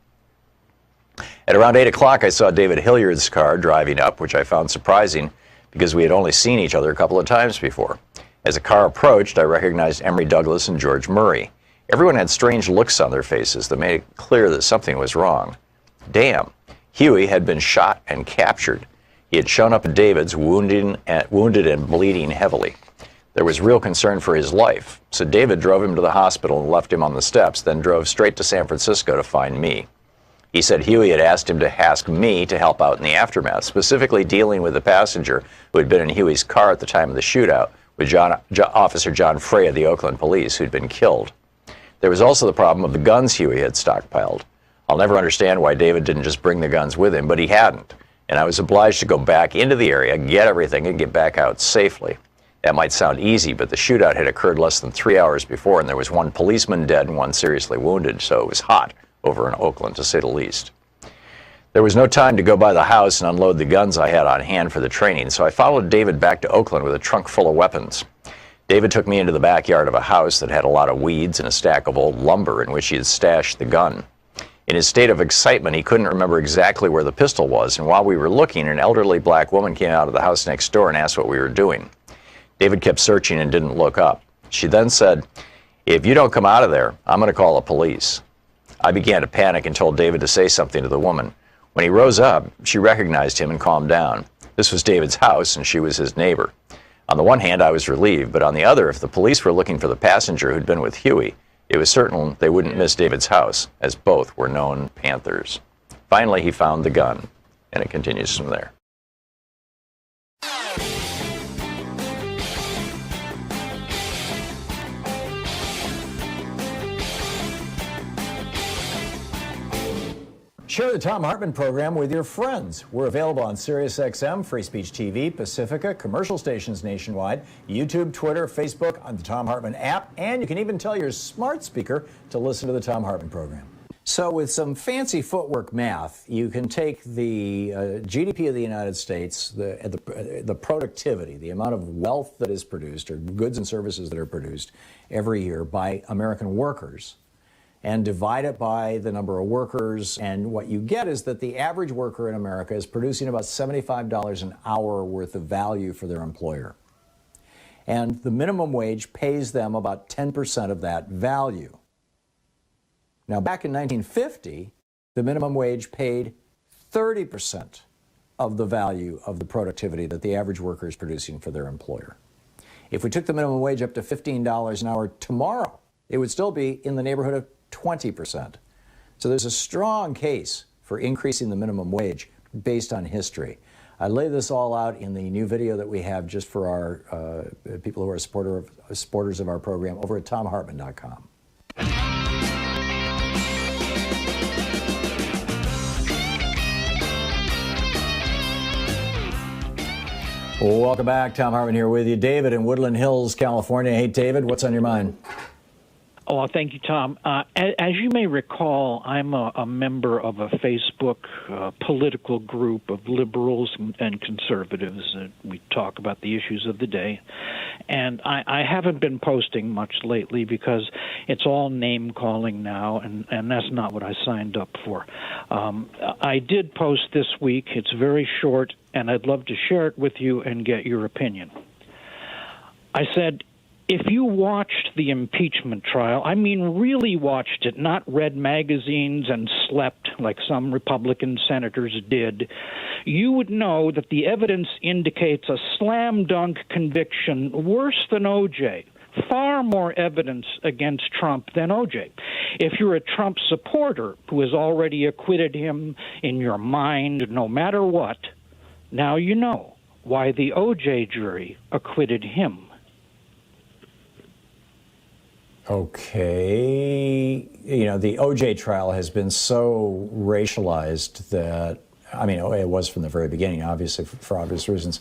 At around 8 o'clock, I saw David Hilliard's car driving up, which I found surprising because we had only seen each other a couple of times before. As the car approached, I recognized Emory Douglas and George Murray. Everyone had strange looks on their faces that made it clear that something was wrong. Damn, Huey had been shot and captured. He had shown up at David's wounded and bleeding heavily. There was real concern for his life, so David drove him to the hospital and left him on the steps, then drove straight to San Francisco to find me. He said Huey had asked him to ask me to help out in the aftermath, specifically dealing with the passenger who had been in Huey's car at the time of the shootout with Officer John Frey of the Oakland Police, who'd been killed. There was also the problem of the guns Huey had stockpiled. I'll never understand why David didn't just bring the guns with him, but he hadn't, and I was obliged to go back into the area, get everything, and get back out safely. That might sound easy, but the shootout had occurred less than 3 hours before, and there was one policeman dead and one seriously wounded, so it was hot over in Oakland, to say the least. There was no time to go by the house and unload the guns I had on hand for the training, so I followed David back to Oakland with a trunk full of weapons. David took me into the backyard of a house that had a lot of weeds and a stack of old lumber in which he had stashed the gun. In his state of excitement, he couldn't remember exactly where the pistol was, and while we were looking, an elderly black woman came out of the house next door and asked what we were doing. David kept searching and didn't look up. She then said, "If you don't come out of there, I'm going to call the police." I began to panic and told David to say something to the woman. When he rose up, she recognized him and calmed down. This was David's house, and she was his neighbor. On the one hand, I was relieved, but on the other, if the police were looking for the passenger who'd been with Huey, it was certain they wouldn't miss David's house, as both were known Panthers. Finally, he found the gun, and it continues from there. Share the Thom Hartmann Program with your friends. We're available on SiriusXM, Free Speech TV, Pacifica, commercial stations nationwide, YouTube, Twitter, Facebook, on the Thom Hartmann app, and you can even tell your smart speaker to listen to the Thom Hartmann Program. So with some fancy footwork math, you can take the GDP of the United States, the productivity, the amount of wealth that is produced, or goods and services that are produced every year by American workers, and divide it by the number of workers, and what you get is that the average worker in America is producing about $75 an hour worth of value for their employer. And the minimum wage pays them about 10% of that value. Now, back in 1950, the minimum wage paid 30% of the value of the productivity that the average worker is producing for their employer. If we took the minimum wage up to $15 an hour tomorrow, it would still be in the neighborhood of 20%. So there's a strong case for increasing the minimum wage based on history. I lay this all out in the new video that we have just for our people who are supporters of our program over at thomhartmann.com. Welcome back. Thom Hartmann here with you. David in Woodland Hills, California. Hey, David, what's on your mind? Oh, well, thank you, Tom. As you may recall, I'm a member of a Facebook political group of liberals and conservatives. We talk about the issues of the day. And I haven't been posting much lately because it's all name-calling now, and that's not what I signed up for. I did post this week. It's very short, and I'd love to share it with you and get your opinion. I said, if you watched the impeachment trial, I mean really watched it, not read magazines and slept like some Republican senators did, you would know that the evidence indicates a slam-dunk conviction worse than O.J., far more evidence against Trump than O.J. If you're a Trump supporter who has already acquitted him in your mind no matter what, now you know why the O.J. jury acquitted him. Okay. You know, the O.J. trial has been so racialized that, I mean, it was from the very beginning, obviously, for obvious reasons.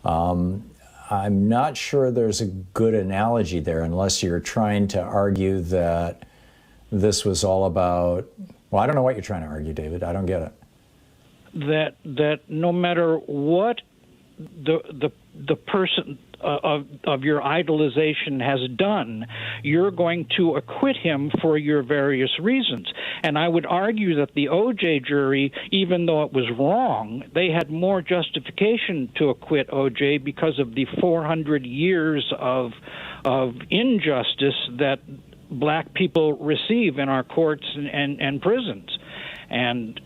I'm not sure there's a good analogy there unless you're trying to argue that this was all about, well, I don't know what you're trying to argue, David. I don't get it. That no matter what the person of your idolization has done, you're going to acquit him for your various reasons. And I would argue that the O.J. jury, even though it was wrong, they had more justification to acquit O.J. because of the 400 years of injustice that black people receive in our courts and prisons. And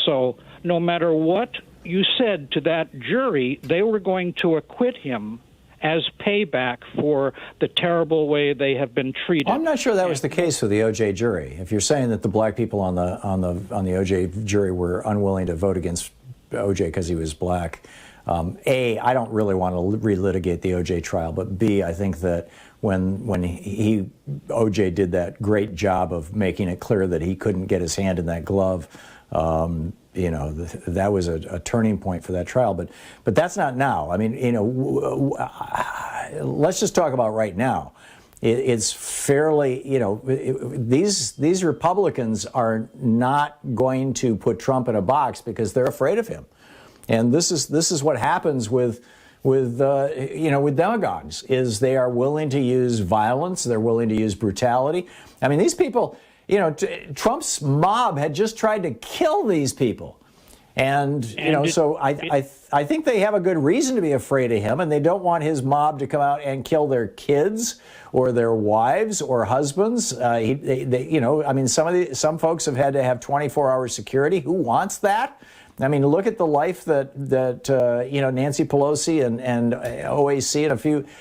so no matter what you said to that jury, they were going to acquit him as payback for the terrible way they have been treated. I'm not sure that was the case with the O.J. jury. If you're saying that the black people on the O.J. jury were unwilling to vote against O.J. because he was black, A, I don't really want to relitigate the O.J. trial, but B, I think that when O.J. did that great job of making it clear that he couldn't get his hand in that glove, you know, that was a turning point for that trial, but that's not now. I mean, you know, let's just talk about right now. It's fairly, you know, these Republicans are not going to put Trump in a box because they're afraid of him, and this is what happens with demagogues, is they are willing to use violence, they're willing to use brutality. I mean, these people. Trump's mob had just tried to kill these people. And so I think they have a good reason to be afraid of him, and they don't want his mob to come out and kill their kids or their wives or husbands. Some folks have had to have 24-hour security. Who wants that? I mean, look at the life that Nancy Pelosi and OAC and a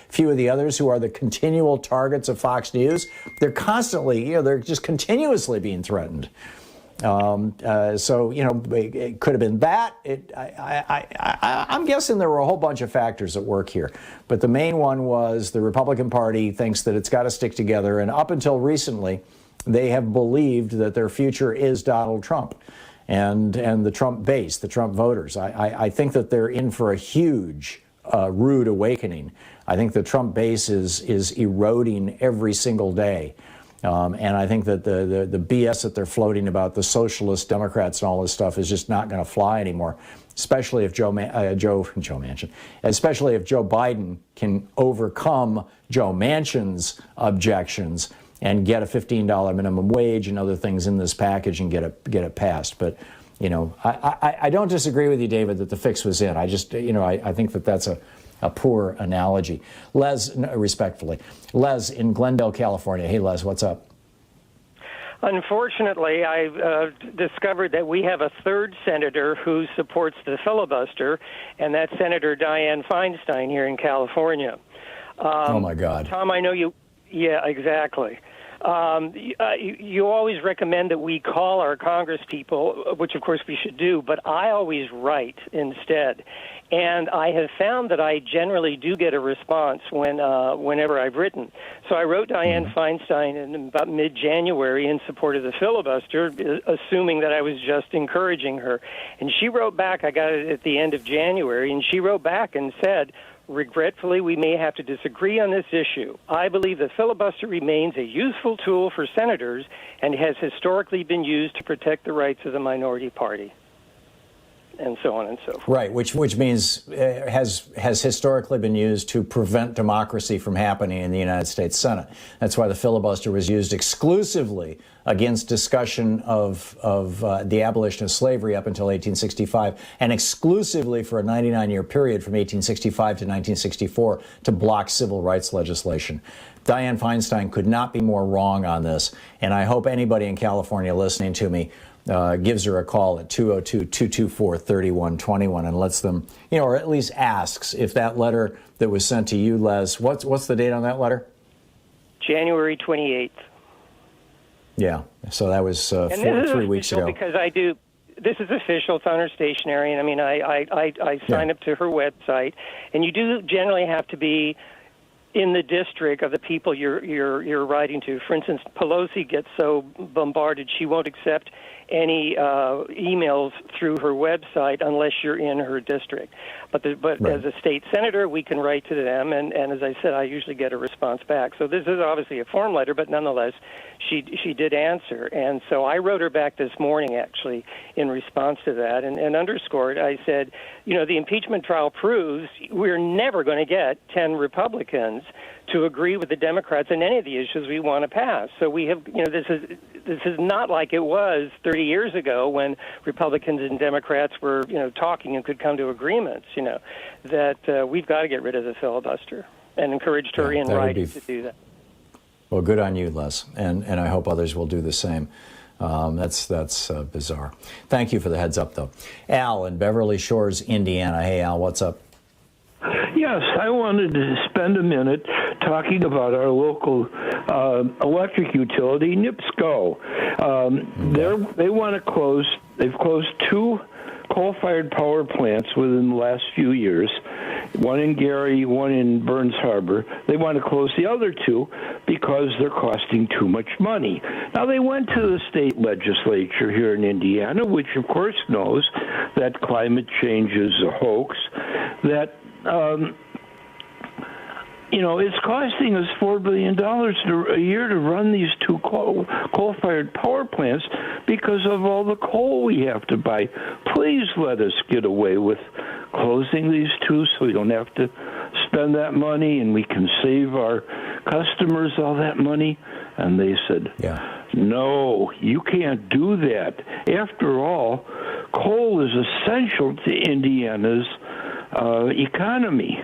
few of the others who are the continual targets of Fox News. They're constantly, they're just continuously being threatened. It could have been that. I'm guessing there were a whole bunch of factors at work here. But the main one was the Republican Party thinks that it's got to stick together. And up until recently, they have believed that their future is Donald Trump and the Trump base, the Trump voters. I think that they're in for a huge rude awakening. I think the Trump base is eroding every single day. And I think that the BS that they're floating about the socialist Democrats and all this stuff is just not going to fly anymore, especially if especially if Joe Biden can overcome Joe Manchin's objections and get a $15 minimum wage and other things in this package and get it passed. But I don't disagree with you, David, that the fix was in. I just I think that that's a poor analogy. Respectfully, Les in Glendale, California. Hey, Les, what's up? Unfortunately, I've discovered that we have a third senator who supports the filibuster, and that's Senator Dianne Feinstein here in California. Oh, my God. Tom, I know you... Yeah, exactly. You always recommend that we call our congresspeople, which of course we should do, but I always write instead. And I have found that I generally do get a response whenever I've written. So I wrote Dianne Feinstein in about mid-January in support of the filibuster, assuming that I was just encouraging her. And she wrote back, I got it at the end of January, and she wrote back and said, regretfully, we may have to disagree on this issue. I believe the filibuster remains a useful tool for senators and has historically been used to protect the rights of the minority party. And so on and so forth. Right, which means has historically been used to prevent democracy from happening in the United States Senate. That's why the filibuster was used exclusively against discussion of the abolition of slavery up until 1865, and exclusively for a 99-year period from 1865 to 1964 to block civil rights legislation. Dianne Feinstein could not be more wrong on this, and I hope anybody in California listening to me gives her a call at 202-224-3121 and lets them, or at least asks if that letter that was sent to you, Les, what's the date on that letter? January 28th. Yeah, so that was 3 weeks ago. Because this is official, it's on her stationery, and I mean, I sign up to her website, and you do generally have to be in the district of the people you're writing to. For instance, Pelosi gets so bombarded she won't accept any emails through her website unless you're in her district. But as a state senator, we can write to them, and as I said, I usually get a response back. So this is obviously a form letter, but nonetheless, she did answer. And so I wrote her back this morning, actually, in response to that, and underscored, I said, the impeachment trial proves we're never going to get 10 Republicans to agree with the Democrats on any of the issues we want to pass. So we have, this is not like it was 30 years ago when Republicans and Democrats were, talking and could come to agreements, that we've got to get rid of the filibuster, and encouraged her in writing to do that. Well, good on you, Les, and I hope others will do the same. That's bizarre. Thank you for the heads up, though. Al in Beverly Shores, Indiana. Hey, Al, what's up? Yes, I wanted to spend a minute talking about our local electric utility, NIPSCO. They want to close. They've closed 2 coal-fired power plants within the last few years, one in Gary, one in Burns Harbor. They want to close the other 2 because they're costing too much money. Now, they went to the state legislature here in Indiana, which, of course, knows that climate change is a hoax, that it's costing us $4 billion a year to run these 2 coal-fired power plants because of all the coal we have to buy. Please let us get away with closing these 2 so we don't have to spend that money and we can save our customers all that money. And they said, No, you can't do that. After all, coal is essential to Indiana's economy.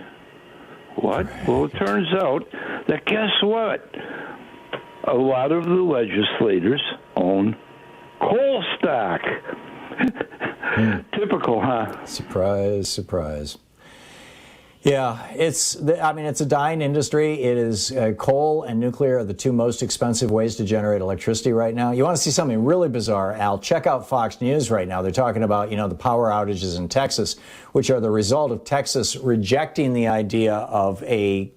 What? Well, it turns out that guess what? A lot of the legislators own coal stock. Typical, huh? Surprise, surprise. Yeah, it's a dying industry. It is coal and nuclear are the two most expensive ways to generate electricity right now. You want to see something really bizarre, Al? Check out Fox News right now. They're talking about, the power outages in Texas, which are the result of Texas rejecting the idea of a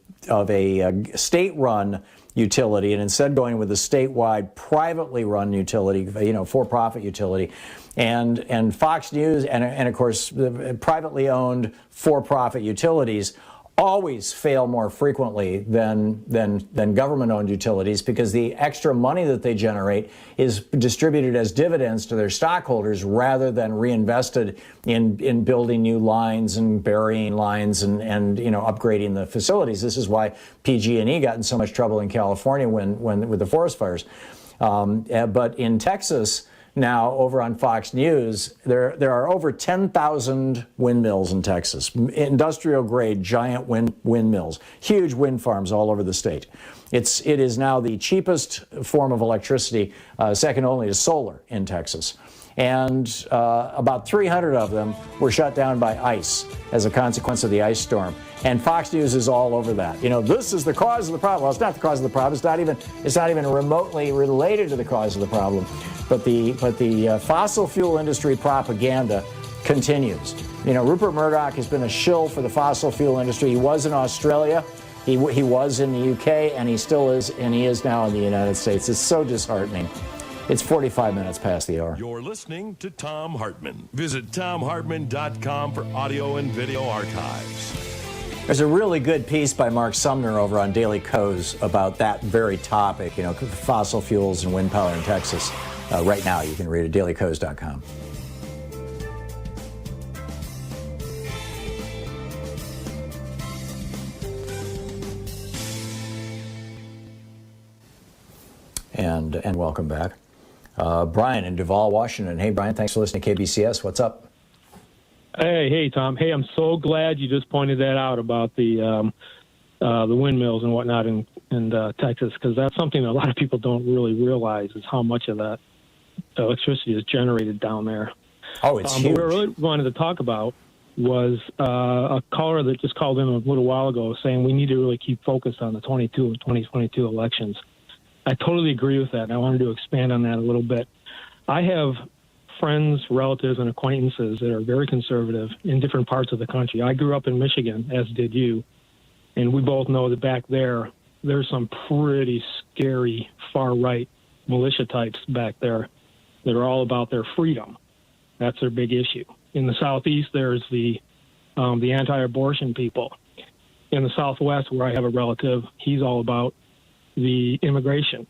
state-run utility and instead going with a statewide privately run utility, for-profit utility. And Fox News and of course the privately owned for-profit utilities always fail more frequently than government-owned utilities because the extra money that they generate is distributed as dividends to their stockholders rather than reinvested in building new lines and burying lines and upgrading the facilities. This is why PG&E got in so much trouble in California when with the forest fires. But in Texas, now, over on Fox News, there are over 10,000 windmills in Texas, industrial-grade giant windmills, huge wind farms all over the state. It is now the cheapest form of electricity, second only to solar in Texas. And about 300 of them were shut down by ice as a consequence of the ice storm. And Fox News is all over that. This is the cause of the problem. Well, it's not the cause of the problem. It's not even remotely related to the cause of the problem. But the fossil fuel industry propaganda continues. Rupert Murdoch has been a shill for the fossil fuel industry. He was in Australia, he was in the UK, and he still is, and he is now in the United States. It's so disheartening. It's 45 minutes past the hour. You're listening to Thom Hartmann. Visit ThomHartmann.com for audio and video archives. There's a really good piece by Mark Sumner over on Daily Kos about that very topic, fossil fuels and wind power in Texas. Right now, you can read it at dailykos.com. And welcome back. Brian in Duvall, Washington. Hey, Brian, thanks for listening to KBCS. What's up? Hey, Tom. Hey, I'm so glad you just pointed that out about the windmills and whatnot in Texas, because that's something that a lot of people don't really realize is how much of that electricity is generated down there. Oh, it's huge. What I really wanted to talk about was a caller that just called in a little while ago saying we need to really keep focused on the 2022 elections. I totally agree with that, and I wanted to expand on that a little bit. I have friends, relatives, and acquaintances that are very conservative in different parts of the country. I grew up in Michigan, as did you, and we both know that back there's some pretty scary far-right militia types back there that are all about their freedom. That's their big issue. In the Southeast, there's the anti-abortion people. In the Southwest, where I have a relative, he's all about the immigration.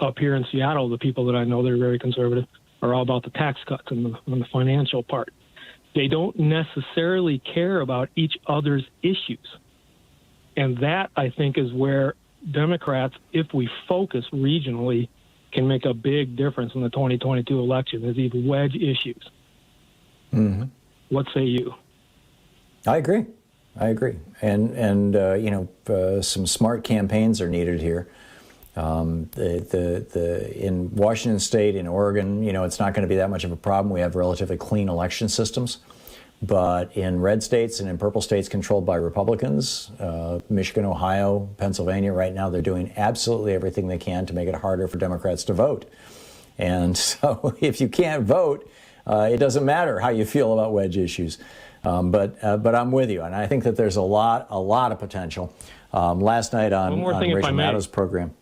Up here in Seattle, the people that I know that are very conservative are all about the tax cuts and the financial part. They don't necessarily care about each other's issues. And that, I think, is where Democrats, if we focus regionally, can make a big difference in the 2022 election, is these wedge issues. Mm-hmm. What say you? I agree. And some smart campaigns are needed here. In Washington State, in Oregon, it's not going to be that much of a problem. We have relatively clean election systems. But in red states and in purple states controlled by Republicans, Michigan, Ohio, Pennsylvania, right now, they're doing absolutely everything they can to make it harder for Democrats to vote. And so if you can't vote, it doesn't matter how you feel about wedge issues. But I'm with you, and I think that there's a lot of potential. Last night on Rachel Maddow's program.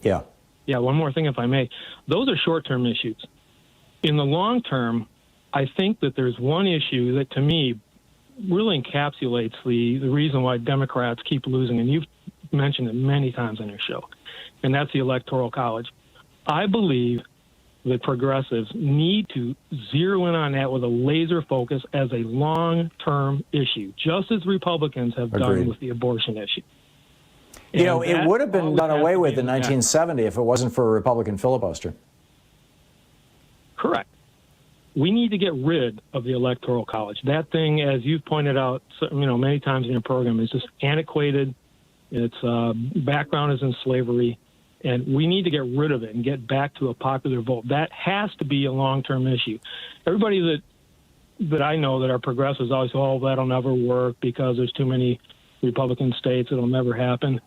Yeah, one more thing, if I may. Those are short-term issues. In the long term, I think that there's one issue that, to me, really encapsulates the reason why Democrats keep losing, and you've mentioned it many times on your show, and that's the Electoral College. I believe that progressives need to zero in on that with a laser focus as a long-term issue, just as Republicans have done with the abortion issue. You know, it would have been done away with in 1970 if it wasn't for a Republican filibuster. Correct. We need to get rid of the Electoral College. That thing, as you've pointed out, many times in your program, is just antiquated. Its background is in slavery, and we need to get rid of it and get back to a popular vote. That has to be a long-term issue. Everybody that I know that are progressives always say, "Oh, that'll never work because there's too many Republican states. It'll never happen."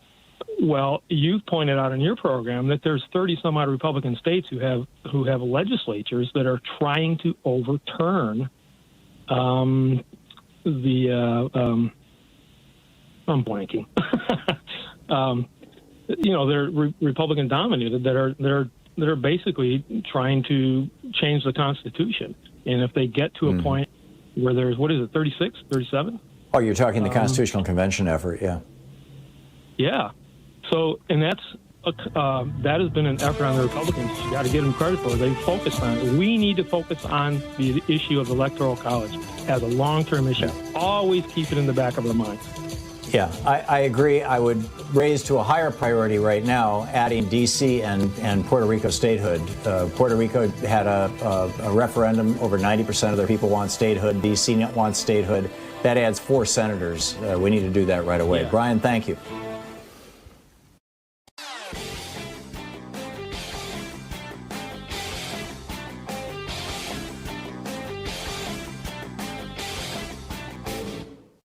Well, you've pointed out in your program that there's 30-some-odd Republican states who have legislatures that are trying to overturn I'm blanking. They're Republican dominated that are basically trying to change the Constitution. And if they get to a point where there's 36, 37? Oh, you're talking the Constitutional Convention effort, yeah. Yeah. So, and that has been an effort on the Republicans. You got to give them credit for it. They focused on it. We need to focus on the issue of the Electoral College as a long-term issue. Always keep it in the back of our minds. Yeah, I agree. I would raise to a higher priority right now adding D.C. and Puerto Rico statehood. Puerto Rico had a referendum. Over 90% of their people want statehood. D.C. wants statehood. That adds 4 senators. We need to do that right away. Yeah. Brian, thank you.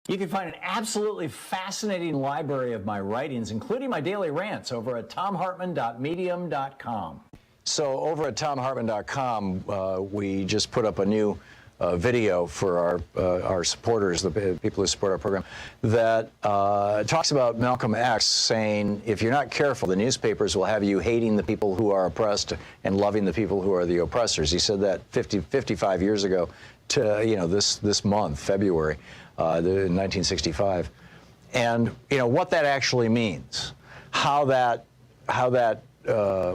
You can find an absolutely fascinating library of my writings, including my daily rants, over at thomhartmann.medium.com. So over at thomhartmann.com, we just put up a new video for our supporters, the people who support our program, that talks about Malcolm X saying, if you're not careful, the newspapers will have you hating the people who are oppressed and loving the people who are the oppressors. He said that 55 years ago to, this month, February. In 1965, and what that actually means, how that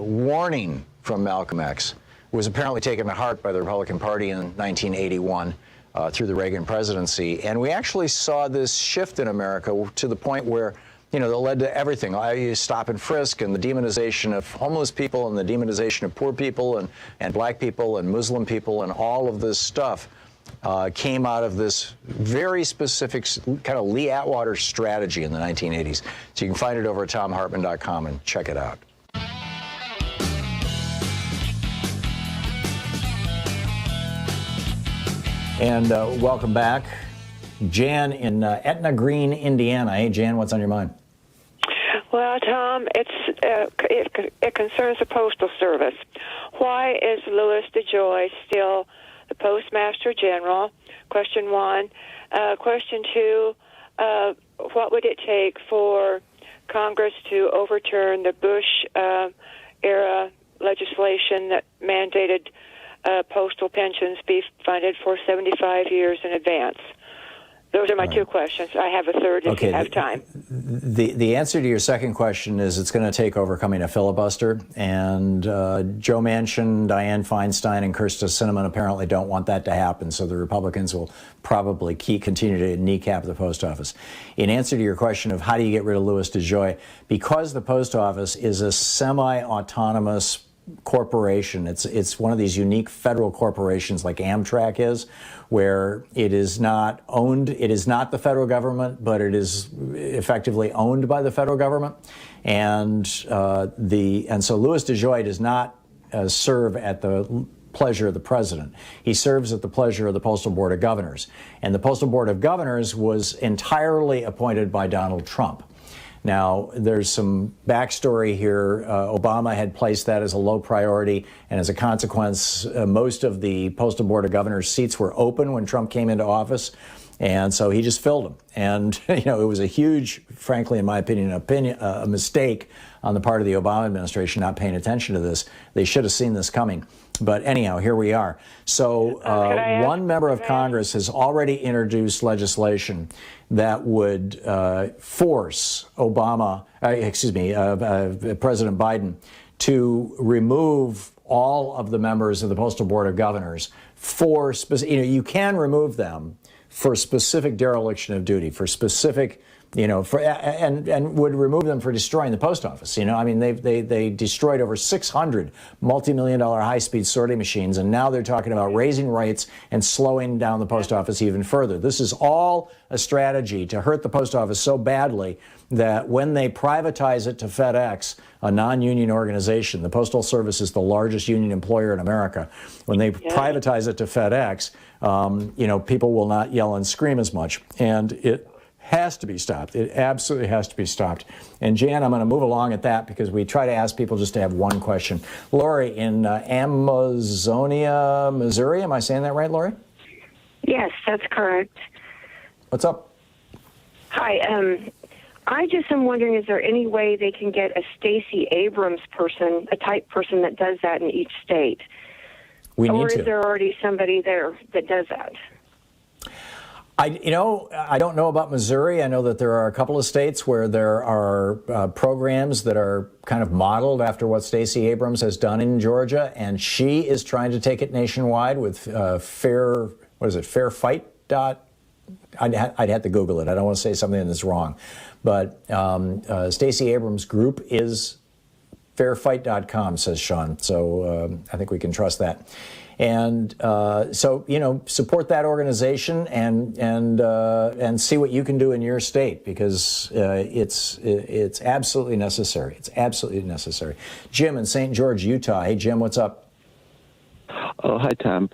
warning from Malcolm X was apparently taken to heart by the Republican Party in 1981 through the Reagan presidency, and we actually saw this shift in America to the point where that led to everything. Stop and frisk and the demonization of homeless people and the demonization of poor people and black people and Muslim people and all of this stuff. Came out of this very specific kind of Lee Atwater strategy in the 1980s. So you can find it over at thomhartmann.com and check it out. And welcome back. Jan in Etna Green, Indiana. Hey, Jan, what's on your mind? Well, Tom, it concerns the Postal Service. Why is Louis DeJoy still the Postmaster General? Question 1. Question 2, what would it take for Congress to overturn the Bush-era legislation that mandated postal pensions be funded for 75 years in advance? Those are my 2 questions. I have a third if you have time. The answer to your second question is it's going to take overcoming a filibuster. And Joe Manchin, Dianne Feinstein, and Kirsten Sinema apparently don't want that to happen. So the Republicans will probably continue to kneecap the post office. In answer to your question of how do you get rid of Louis DeJoy, because the post office is a semi-autonomous corporation. It's one of these unique federal corporations like Amtrak is, where it is not owned. It is not the federal government, but it is effectively owned by the federal government. And so Louis DeJoy does not serve at the pleasure of the president. He serves at the pleasure of the Postal Board of Governors. And the Postal Board of Governors was entirely appointed by Donald Trump. Now, there's some backstory here. Obama had placed that as a low priority, and as a consequence, most of the Postal Board of Governors seats were open when Trump came into office, and so he just filled them. And, it was a huge, frankly, in my opinion, a mistake on the part of the Obama administration not paying attention to this. They should have seen this coming. But anyhow, here we are. So one member of Congress has already introduced legislation that would force President Biden to remove all of the members of the Postal Board of Governors for specific, you can remove them for specific dereliction of duty, for specific and would remove them for destroying the post office. I mean, they destroyed over 600 multi-million-dollar high-speed sorting machines, and now they're talking about raising rates and slowing down the post office even further. This is all a strategy to hurt the post office so badly that when they privatize it to FedEx, a non-union organization, the Postal Service is the largest union employer in America. When they privatize it to FedEx, people will not yell and scream as much, and it has to be stopped. It absolutely has to be stopped. And Jan, I'm going to move along at that because we try to ask people just to have one question. Lori in Amazonia, Missouri. Am I saying that right, Lori? Yes, that's correct. What's up? Hi. I just am wondering, is there any way they can get a Stacey Abrams person, a type person that does that in each state? Or is there already somebody there that does that? I don't know about Missouri. I know that there are a couple of states where there are programs that are kind of modeled after what Stacey Abrams has done in Georgia, and she is trying to take it nationwide with Fair Fight? I'd have to Google it. I don't want to say something that's wrong. But Stacey Abrams' group is fairfight.com, says Sean. So I think we can trust that. And support that organization and see what you can do in your state, because it's absolutely necessary. It's absolutely necessary. Jim in St. George, Utah. Hey, Jim, what's up? Oh, hi, Tom.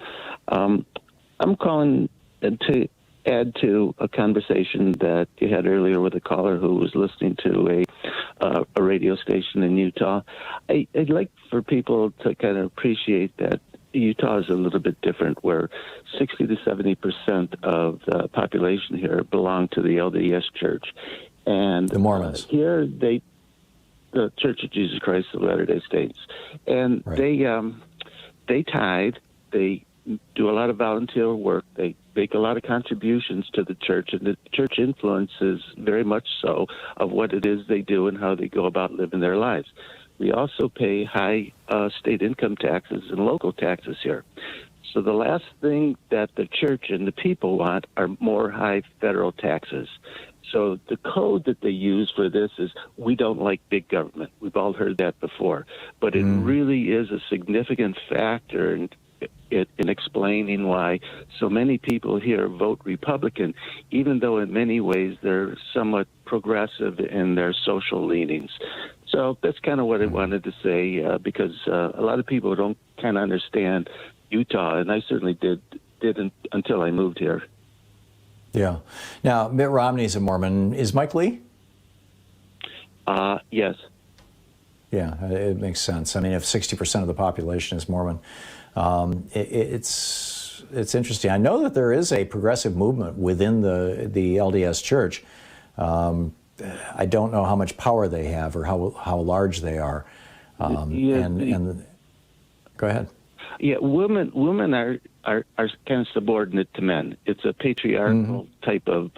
I'm calling to add to a conversation that you had earlier with a caller who was listening to a radio station in Utah. I'd like for people to kind of appreciate that Utah is a little bit different, where 60 to 70% of the population here belong to the LDS Church, and the Mormons here the Church of Jesus Christ of Latter-day Saints, and they tithe, they do a lot of volunteer work, they make a lot of contributions to the church, and the church influences very much so of what it is they do and how they go about living their lives. We also pay high state income taxes and local taxes here. So the last thing that the church and the people want are more high federal taxes. So the code that they use for this is, we don't like big government. We've all heard that before. But it really is a significant factor in explaining why so many people here vote Republican, even though in many ways they're somewhat progressive in their social leanings. So that's kind of what I wanted to say, because a lot of people don't kind of understand Utah, and I certainly didn't until I moved here. Yeah. Now, Mitt Romney's a Mormon. Is Mike Lee? Yes. Yeah, it makes sense. I mean, if 60% of the population is Mormon, it's interesting. I know that there is a progressive movement within the LDS Church. I don't know how much power they have or how large they are. And go ahead. Yeah, women are kind of subordinate to men. It's a patriarchal type of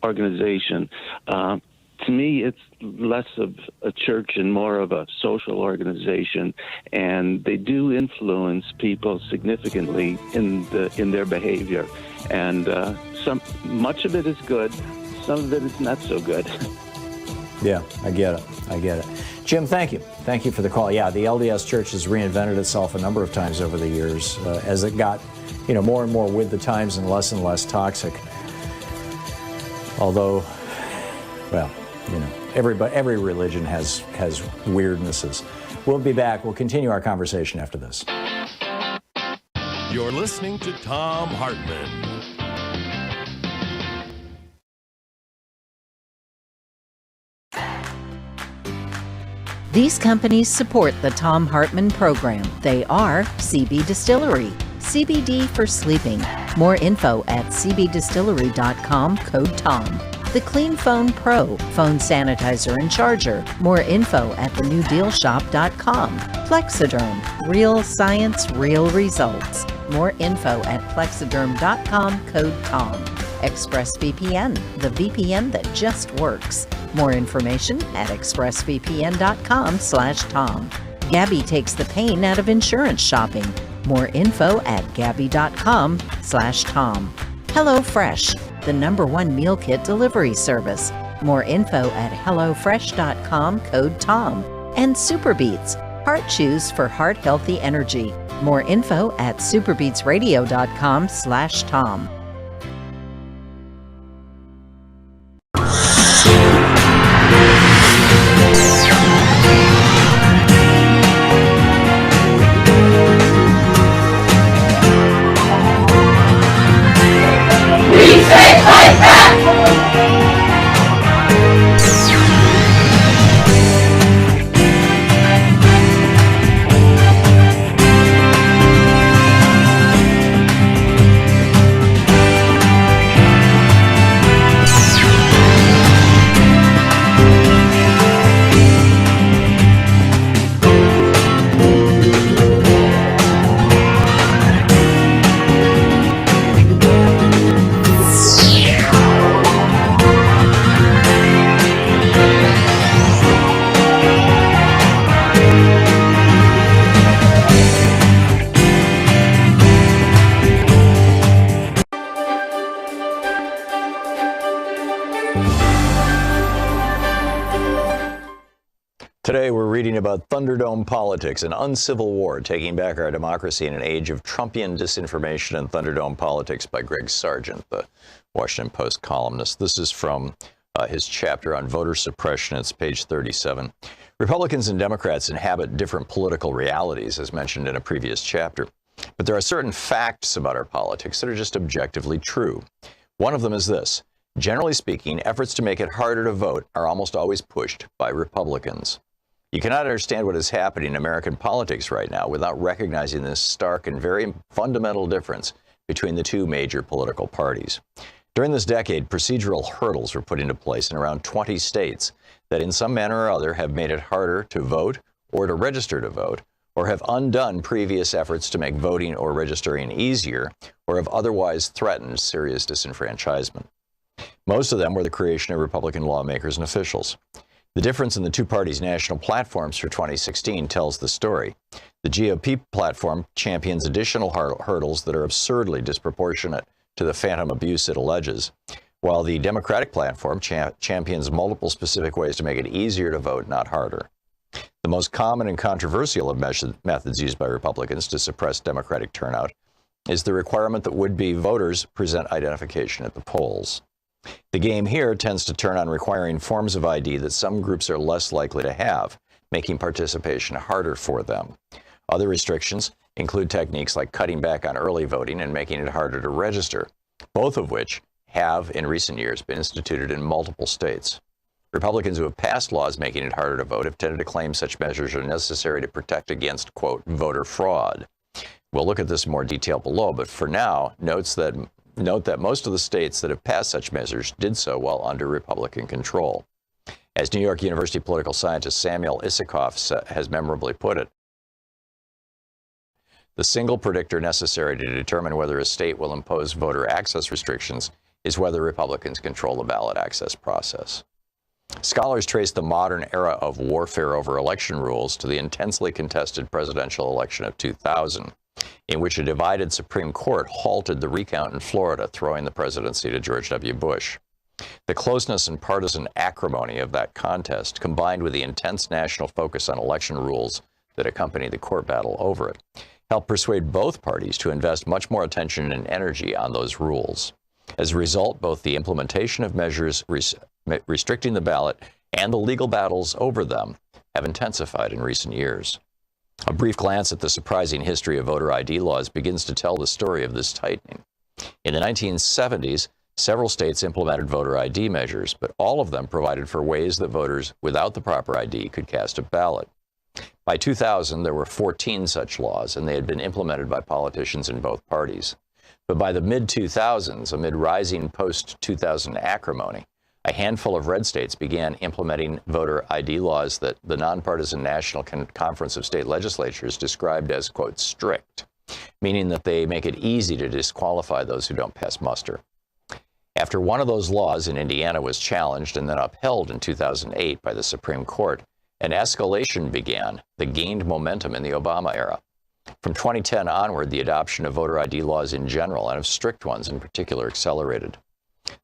organization. To me, it's less of a church and more of a social organization, and they do influence people significantly in their behavior. And much of it is good, some of it is not so good. Yeah, I get it. Jim, thank you. Thank you for the call. Yeah, the LDS Church has reinvented itself a number of times over the years as it got, more and more with the times and less toxic. Although, well, every religion has weirdnesses. We'll be back. We'll continue our conversation after this. You're listening to Thom Hartmann. These companies support the Thom Hartmann Program. They are CB Distillery, CBD for sleeping. More info at cbdistillery.com, code TOM. The Clean Phone Pro, phone sanitizer and charger. More info at thenewdealshop.com. Plexiderm, real science, real results. More info at plexiderm.com, code TOM. ExpressVPN, the VPN that just works. More information at expressvpn.com/Tom. Gabby takes the pain out of insurance shopping. More info at gabby.com/Tom. HelloFresh, the #1 meal kit delivery service. More info at HelloFresh.com, code TOM. And Superbeats, heart chews for heart-healthy energy. More info at superbeatsradio.com/Tom. Today we're reading about Thunderdome politics, an uncivil war taking back our democracy in an age of Trumpian disinformation and Thunderdome politics by Greg Sargent, the Washington Post columnist. This is from his chapter on voter suppression. It's page 37. Republicans and Democrats inhabit different political realities, as mentioned in a previous chapter. But there are certain facts about our politics that are just objectively true. One of them is this. Generally speaking, efforts to make it harder to vote are almost always pushed by Republicans. You cannot understand what is happening in American politics right now without recognizing this stark and very fundamental difference between the two major political parties. During this decade, procedural hurdles were put into place in around 20 states that in some manner or other have made it harder to vote or to register to vote, or have undone previous efforts to make voting or registering easier, or have otherwise threatened serious disenfranchisement. Most of them were the creation of Republican lawmakers and officials. The difference in the two parties' national platforms for 2016 tells the story. The GOP platform champions additional hurdles that are absurdly disproportionate to the phantom abuse it alleges, while the Democratic platform champions multiple specific ways to make it easier to vote, not harder. The most common and controversial of methods used by Republicans to suppress Democratic turnout is the requirement that would-be voters present identification at the polls. The game here tends to turn on requiring forms of ID that some groups are less likely to have, making participation harder for them. Other restrictions include techniques like cutting back on early voting and making it harder to register, both of which have, in recent years, been instituted in multiple states. Republicans who have passed laws making it harder to vote have tended to claim such measures are necessary to protect against, quote, voter fraud. We'll look at this in more detail below, but for now, note that most of the states that have passed such measures did so while under Republican control. As New York University political scientist Samuel Isikoff has memorably put it, the single predictor necessary to determine whether a state will impose voter access restrictions is whether Republicans control the ballot access process. Scholars trace the modern era of warfare over election rules to the intensely contested presidential election of 2000. In which a divided Supreme Court halted the recount in Florida, throwing the presidency to George W. Bush. The closeness and partisan acrimony of that contest, combined with the intense national focus on election rules that accompanied the court battle over it, helped persuade both parties to invest much more attention and energy on those rules. As a result, both the implementation of measures restricting the ballot and the legal battles over them have intensified in recent years. A brief glance at the surprising history of voter ID laws begins to tell the story of this tightening. In the 1970s, several states implemented voter ID measures, but all of them provided for ways that voters without the proper ID could cast a ballot. By 2000, there were 14 such laws, and they had been implemented by politicians in both parties. But by the mid-2000s, amid rising post-2000 acrimony, a handful of red states began implementing voter ID laws that the nonpartisan National Conference of State Legislatures described as, quote, strict, meaning that they make it easy to disqualify those who don't pass muster. After one of those laws in Indiana was challenged and then upheld in 2008 by the Supreme Court, an escalation began that gained momentum in the Obama era. From 2010 onward, the adoption of voter ID laws in general and of strict ones in particular accelerated.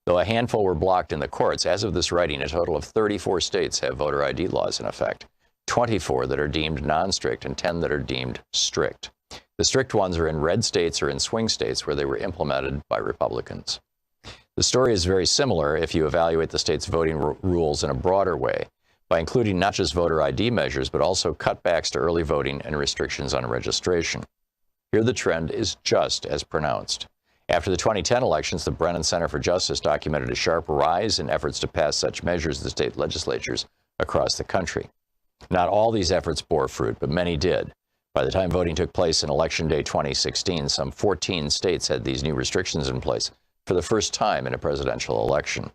Though a handful were blocked in the courts, as of this writing, a total of 34 states have voter ID laws in effect, 24 that are deemed non-strict and 10 that are deemed strict. The strict ones are in red states or in swing states where they were implemented by Republicans. The story is very similar if you evaluate the state's voting rules in a broader way, by including not just voter ID measures, but also cutbacks to early voting and restrictions on registration. Here the trend is just as pronounced. After the 2010 elections, the Brennan Center for Justice documented a sharp rise in efforts to pass such measures in the state legislatures across the country. Not all these efforts bore fruit, but many did. By the time voting took place in Election Day 2016, some 14 states had these new restrictions in place for the first time in a presidential election.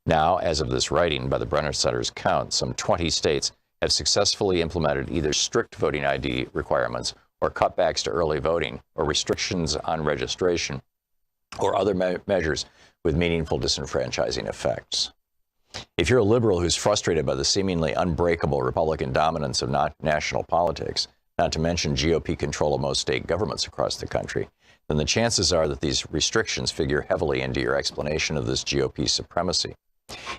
Now, as of this writing, by the Brennan Center's count, some 20 states have successfully implemented either strict voting ID requirements or cutbacks to early voting or restrictions on registration or other measures with meaningful disenfranchising effects. If you're a liberal who's frustrated by the seemingly unbreakable Republican dominance of national politics, not to mention GOP control of most state governments across the country, then the chances are that these restrictions figure heavily into your explanation of this GOP supremacy.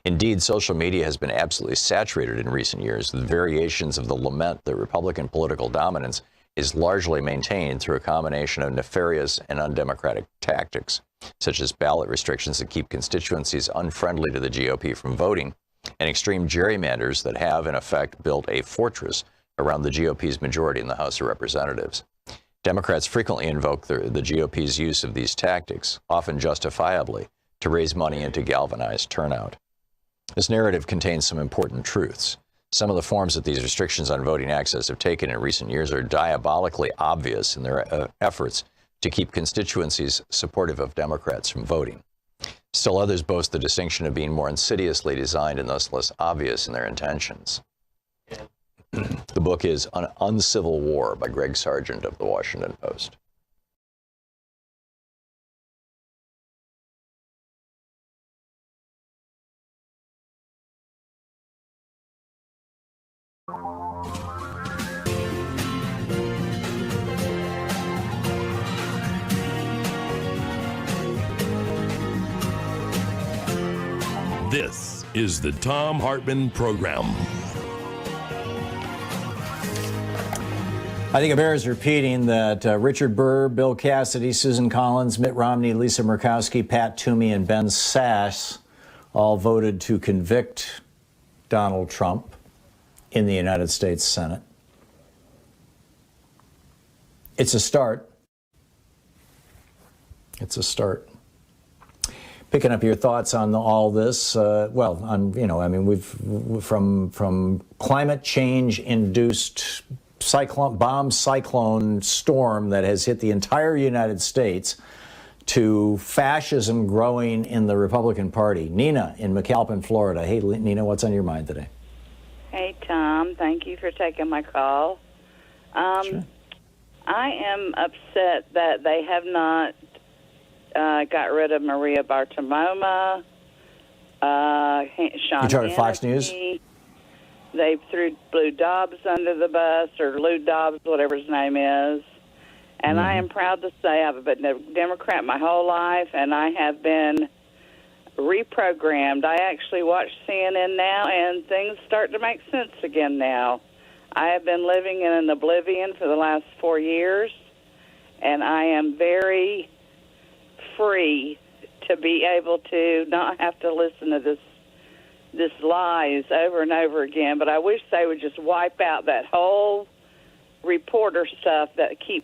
Indeed, social media has been absolutely saturated in recent years with variations of the lament that Republican political dominance is largely maintained through a combination of nefarious and undemocratic tactics, such as ballot restrictions that keep constituencies unfriendly to the GOP from voting, and extreme gerrymanders that have, in effect, built a fortress around the GOP's majority in the House of Representatives. Democrats frequently invoke the GOP's use of these tactics, often justifiably, to raise money and to galvanize turnout. This narrative contains some important truths. Some of the forms that these restrictions on voting access have taken in recent years are diabolically obvious in their efforts to keep constituencies supportive of Democrats from voting. Still others boast the distinction of being more insidiously designed and thus less obvious in their intentions. The book is An Uncivil War by Greg Sargent of The Washington Post. This is the Thom Hartmann Program. I think it bears repeating that Richard Burr, Bill Cassidy, Susan Collins, Mitt Romney, Lisa Murkowski, Pat Toomey, and Ben Sasse all voted to convict Donald Trump in the United States Senate. It's a start. It's a start. Picking up your thoughts on all this, we've from climate change induced cyclone storm that has hit the entire United States to fascism growing in the Republican Party. Nina in McAlpin, Florida. Hey, Nina, what's on your mind today? Hey, Tom. Thank you for taking my call. Sure. I am upset that they have not got rid of Maria Bartiromo, Sean You talking Fox News? They threw Lou Dobbs under the bus, or Lou Dobbs, whatever his name is. And I am proud to say I've been a Democrat my whole life, and I have been reprogrammed. I actually watch CNN now, and things start to make sense again now. I have been living in an oblivion for the last 4 years, and I am very free to be able to not have to listen to this lies over and over again. But I wish they would just wipe out that whole reporter stuff that keep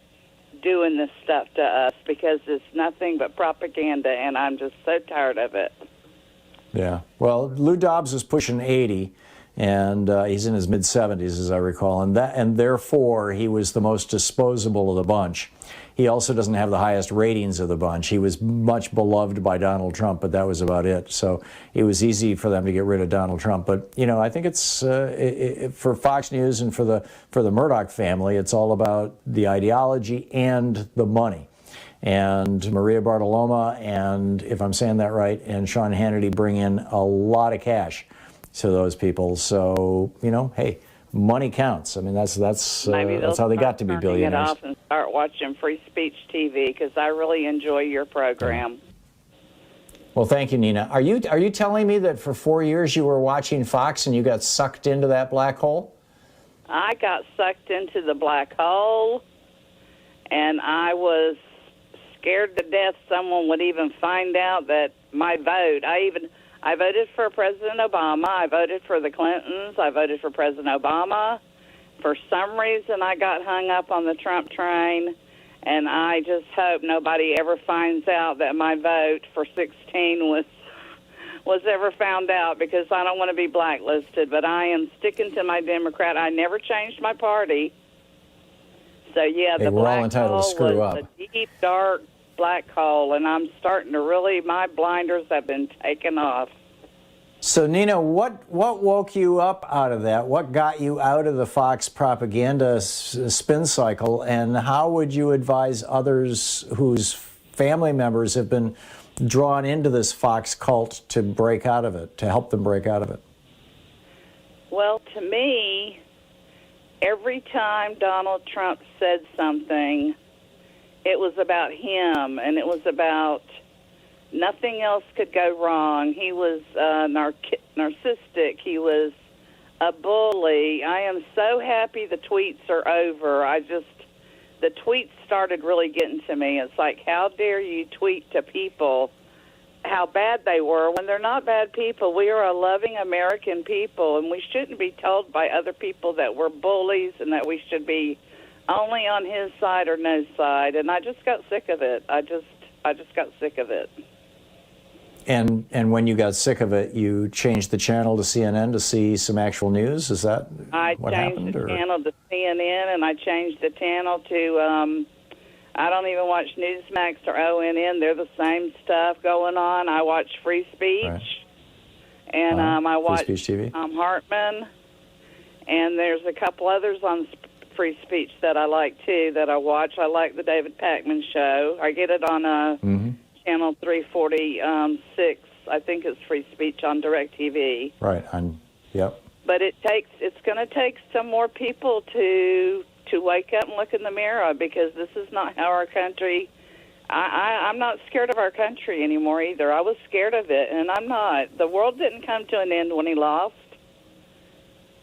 doing this stuff to us, because it's nothing but propaganda, and I'm just so tired of it. Yeah. Well, Lou Dobbs is pushing 80, and he's in his mid-70s, as I recall, and therefore he was the most disposable of the bunch. He also doesn't have the highest ratings of the bunch. He was much beloved by Donald Trump, but that was about it. So it was easy for them to get rid of Donald Trump. But I think it's for Fox News and for the Murdoch family, it's all about the ideology and the money. And Maria Bartiromo and, if I'm saying that right, and Sean Hannity bring in a lot of cash to those people. So hey, money counts. I mean, that's how they got to be billionaires. It off and start watching Free Speech TV, because I really enjoy your program. Well, thank you, Nina. Are you telling me that for 4 years you were watching Fox and you got sucked into that black hole? I got sucked into the black hole, and I was scared to death someone would even find out that my vote. I voted for President Obama. I voted for the Clintons. I voted for President Obama. For some reason, I got hung up on the Trump train, and I just hope nobody ever finds out that my vote for 16 was ever found out, because I don't want to be blacklisted. But I am sticking to my Democrat. I never changed my party. So, yeah, hey, the we're black all entitled hole to screw was up. a deep, dark black hole, and I'm starting to really, my blinders have been taken off. So, Nina, what woke you up out of that? What got you out of the Fox propaganda spin cycle, and how would you advise others whose family members have been drawn into this Fox cult to break out of it, to help them break out of it? Well, to me, every time Donald Trump said something, it was about him, and it was about nothing else could go wrong. He was narcissistic. He was a bully. I am so happy the tweets are over. The tweets started really getting to me. It's like, how dare you tweet to people how bad they were when they're not bad people. We are a loving American people, and we shouldn't be told by other people that we're bullies and that we should be only on his side or no side. And I just got sick of it. I just got sick of it. And when you got sick of it, you changed the channel to CNN to see some actual news? Is that what happened? I changed the channel to CNN, and I changed the channel to, I don't even watch Newsmax or ONN. They're the same stuff going on. I watch Free Speech, right. And I watch Thom Hartmann, and there's a couple others on Free Speech that I like, too, that I watch. I like the David Pakman Show. I get it on Channel 346, I think it's Free Speech on DirecTV. Right, yep. But it's going to take some more people to wake up and look in the mirror, because this is not how our country. I'm not scared of our country anymore either. I was scared of it, and I'm not. The world didn't come to an end when he lost.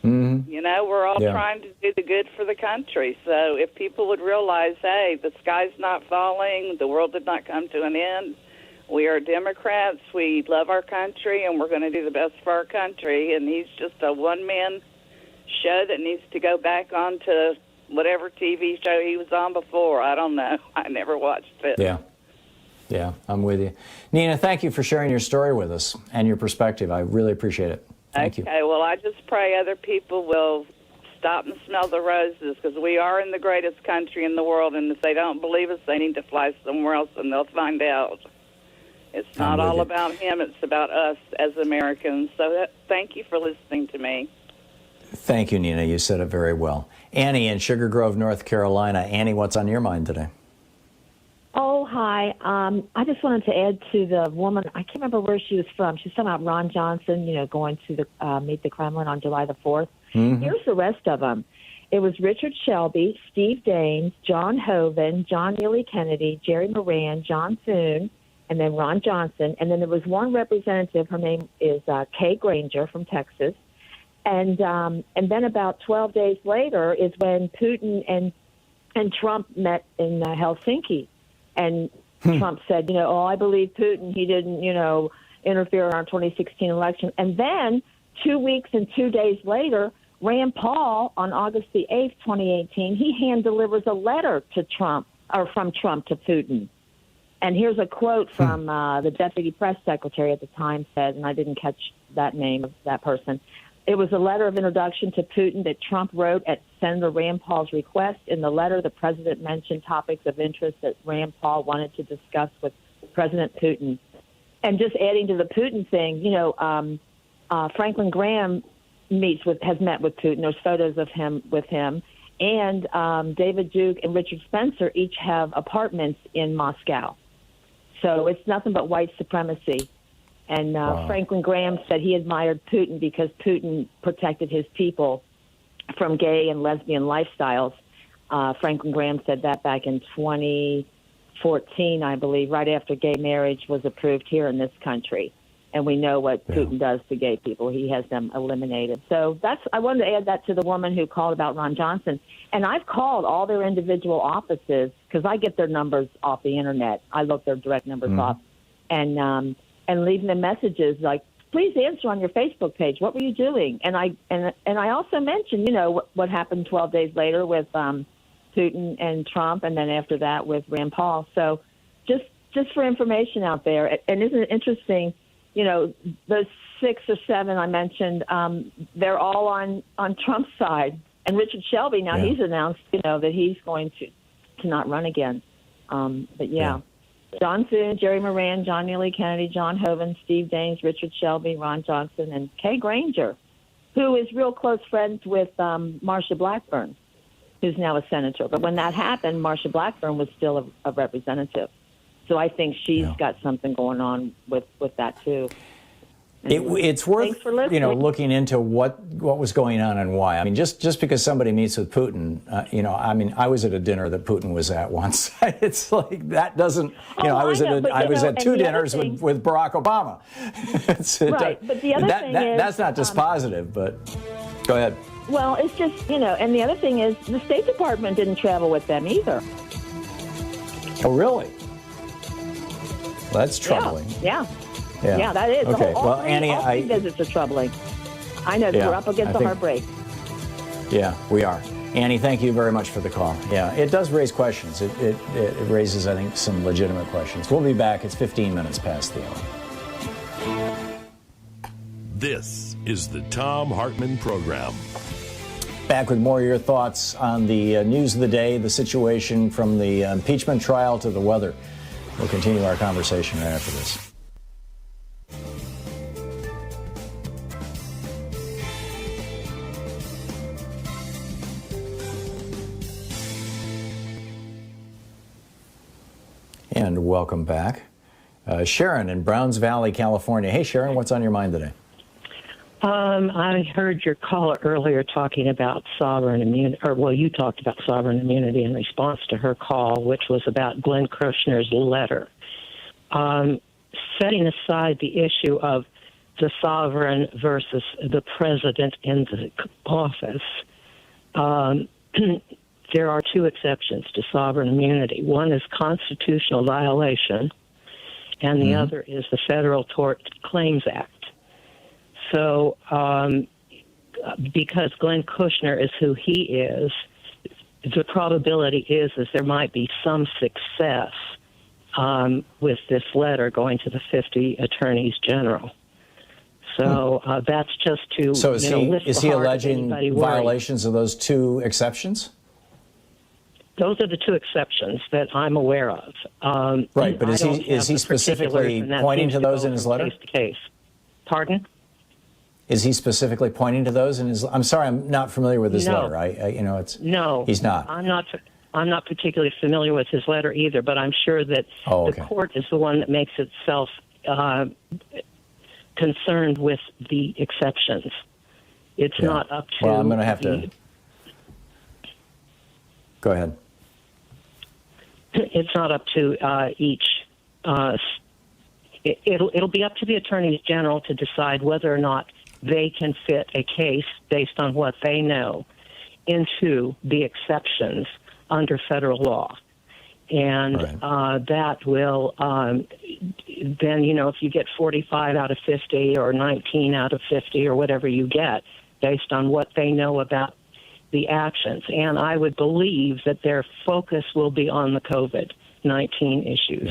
Mm-hmm. You know, we're all trying to do the good for the country. So if people would realize, hey, the sky's not falling, the world did not come to an end. We are Democrats. We love our country, and we're going to do the best for our country. And he's just a one-man show that needs to go back on to whatever TV show he was on before. I don't know. I never watched it. Yeah, I'm with you. Nina, thank you for sharing your story with us and your perspective. I really appreciate it. Thank you. Okay, well, I just pray other people will stop and smell the roses, because we are in the greatest country in the world, and if they don't believe us, they need to fly somewhere else, and they'll find out. It's not all about him. It's about us as Americans. So thank you for listening to me. Thank you, Nina. You said it very well. Annie in Sugar Grove, North Carolina. Annie, what's on your mind today? Oh, hi. I just wanted to add to the woman. I can't remember where she was from. She's talking about Ron Johnson, going to the meet the Kremlin on July the 4th. Mm-hmm. Here's the rest of them. It was Richard Shelby, Steve Daines, John Hoeven, John Neely Kennedy, Jerry Moran, John Thune, and then Ron Johnson. And then there was one representative. Her name is Kay Granger from Texas. And then about 12 days later is when Putin and Trump met in Helsinki. And Trump said, I believe Putin. He didn't, interfere in our 2016 election. And then 2 weeks and 2 days later, Rand Paul, on August the 8th, 2018, he hand delivers a letter to Trump, or from Trump to Putin. And here's a quote from the deputy press secretary at the time said, and I didn't catch that name of that person. It was a letter of introduction to Putin that Trump wrote at Senator Rand Paul's request. In the letter, the president mentioned topics of interest that Rand Paul wanted to discuss with President Putin. And just adding to the Putin thing, Franklin Graham has met with Putin. There's photos of him with him. And David Duke and Richard Spencer each have apartments in Moscow. So it's nothing but white supremacy. And Franklin Graham said he admired Putin because Putin protected his people from gay and lesbian lifestyles. Franklin Graham said that back in 2013 2014, I believe, right after gay marriage was approved here in this country. And we know what Putin does to gay people. He has them eliminated. So I wanted to add that to the woman who called about Ron Johnson. And I've called all their individual offices because I get their numbers off the Internet. I look their direct numbers off and leaving them messages like, please answer on your Facebook page. What were you doing? And I also mentioned, what happened 12 days later with Putin and Trump, and then after that with Rand Paul. So just for information out there. And isn't it interesting? Those 6 or 7 I mentioned, they're all on Trump's side. And Richard Shelby, now he's announced, that he's going to not run again. But John Thune, Jerry Moran, John Neely Kennedy, John Hoeven, Steve Daines, Richard Shelby, Ron Johnson, and Kay Granger, who is real close friends with Marsha Blackburn, who's now a senator. But when that happened, Marsha Blackburn was still a representative. So I think she's got something going on with that too. It's worth looking into what was going on and why. I mean, just because somebody meets with Putin, I was at a dinner that Putin was at once. It's like that doesn't. I was at 2 dinners with Barack Obama. But the other thing is that's not dispositive. But go ahead. Well, it's just and the other thing is the State Department didn't travel with them either. Oh, really? Well, that's troubling. Yeah, that is. Okay. All Annie, three visits are troubling. I know we're up against the heartbreak. Yeah, we are. Annie, thank you very much for the call. Yeah, it does raise questions. It raises, I think, some legitimate questions. We'll be back. It's 15 minutes past the hour. This is the Thom Hartmann Program. Back with more of your thoughts on the news of the day, the situation from the impeachment trial to the weather. We'll continue our conversation right after this. And welcome back. Sharon in Browns Valley, California. Hey, Sharon, what's on your mind today? I heard your caller earlier talking about sovereign immunity, you talked about sovereign immunity in response to her call, which was about Glenn Kushner's letter. Setting aside the issue of the sovereign versus the president in the office, there are 2 exceptions to sovereign immunity. One is constitutional violation, and the other is the Federal Tort Claims Act. So because Glenn Kushner is who he is, the probability is there might be some success with this letter going to the 50 attorneys general. So that's just to is he alleging violations of those 2 exceptions? Those are the 2 exceptions that I'm aware of. Right, but is he specifically pointing to those in his letter? Case to case. Pardon? Is he specifically pointing to those in his? I'm sorry, I'm not familiar with his letter. No, he's not. I'm not particularly familiar with his letter either, but I'm sure that the court is the one that makes itself concerned with the exceptions. It's not up to. Well, I'm going to have to. Go ahead. It's not up to each. It'll be up to the attorneys general to decide whether or not they can fit a case based on what they know into the exceptions under federal law. And that will then, if you get 45 out of 50 or 19 out of 50 or whatever you get based on what they know about the actions. And I would believe that their focus will be on the COVID-19 issues,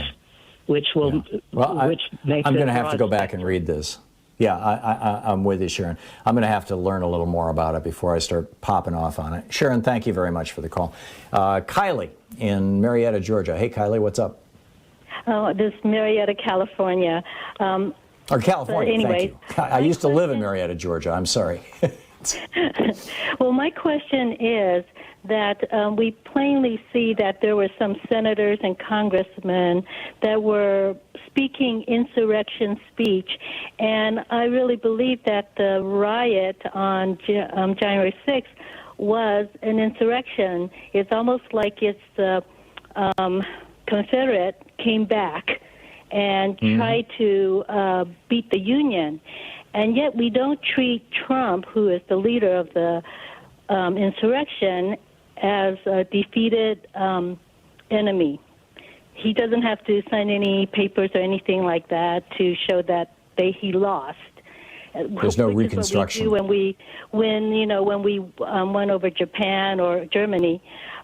which will which makes I'm going to have to go back and read this. Yeah, I'm with you, Sharon. I'm going to have to learn a little more about it before I start popping off on it. Sharon, thank you very much for the call. Kylie in Marietta, Georgia. Hey, Kylie, what's up? Oh, this is Marietta, California. Or California, anyway, thank you. I used to live in Marietta, Georgia. I'm sorry. Well, my question is that we plainly see that there were some senators and congressmen that were speaking insurrection speech, and I really believe that the riot on January 6th was an insurrection. It's almost like it's Confederate came back and tried to beat the Union. And yet we don't treat Trump, who is the leader of the insurrection, as a defeated enemy. He doesn't have to sign any papers or anything like that to show that he lost. There's no reconstruction. When we won over Japan or Germany.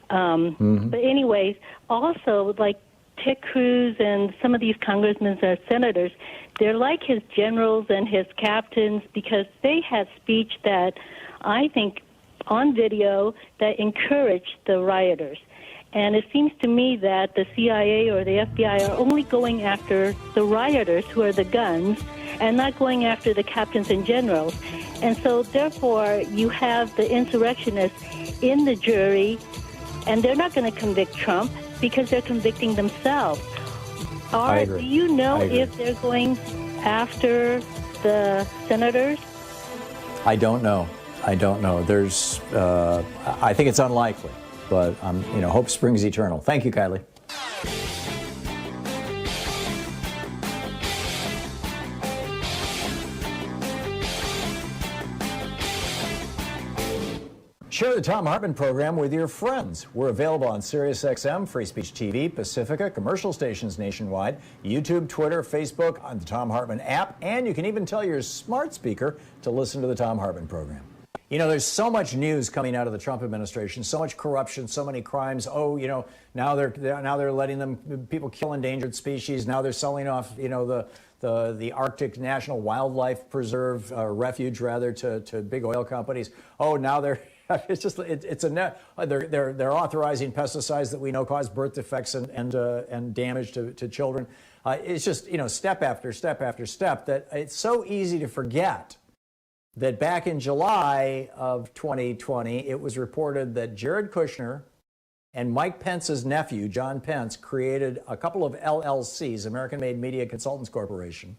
But anyways, also like Ted Cruz and some of these congressmen and senators, they're like his generals and his captains because they had speech that I think on video that encouraged the rioters. And it seems to me that the CIA or the FBI are only going after the rioters who are the guns and not going after the captains and generals. And so, therefore, you have the insurrectionists in the jury, and they're not going to convict Trump because they're convicting themselves. I agree. Do you know if they're going after the senators? I don't know. There's, I think it's unlikely. But, hope springs eternal. Thank you, Kylie. Share the Thom Hartmann Program with your friends. We're available on SiriusXM, Free Speech TV, Pacifica, commercial stations nationwide, YouTube, Twitter, Facebook, on the Thom Hartmann app, and you can even tell your smart speaker to listen to the Thom Hartmann Program. There's so much news coming out of the Trump administration, so much corruption, so many crimes. Now they're letting people kill endangered species. Now they're selling off, the Arctic National Wildlife Preserve refuge rather to big oil companies. Now they're they're authorizing pesticides that we know cause birth defects and damage to children. It's just step after step after step that it's so easy to forget that back in July of 2020, it was reported that Jared Kushner and Mike Pence's nephew, John Pence, created a couple of LLCs, American-Made Media Consultants Corporation,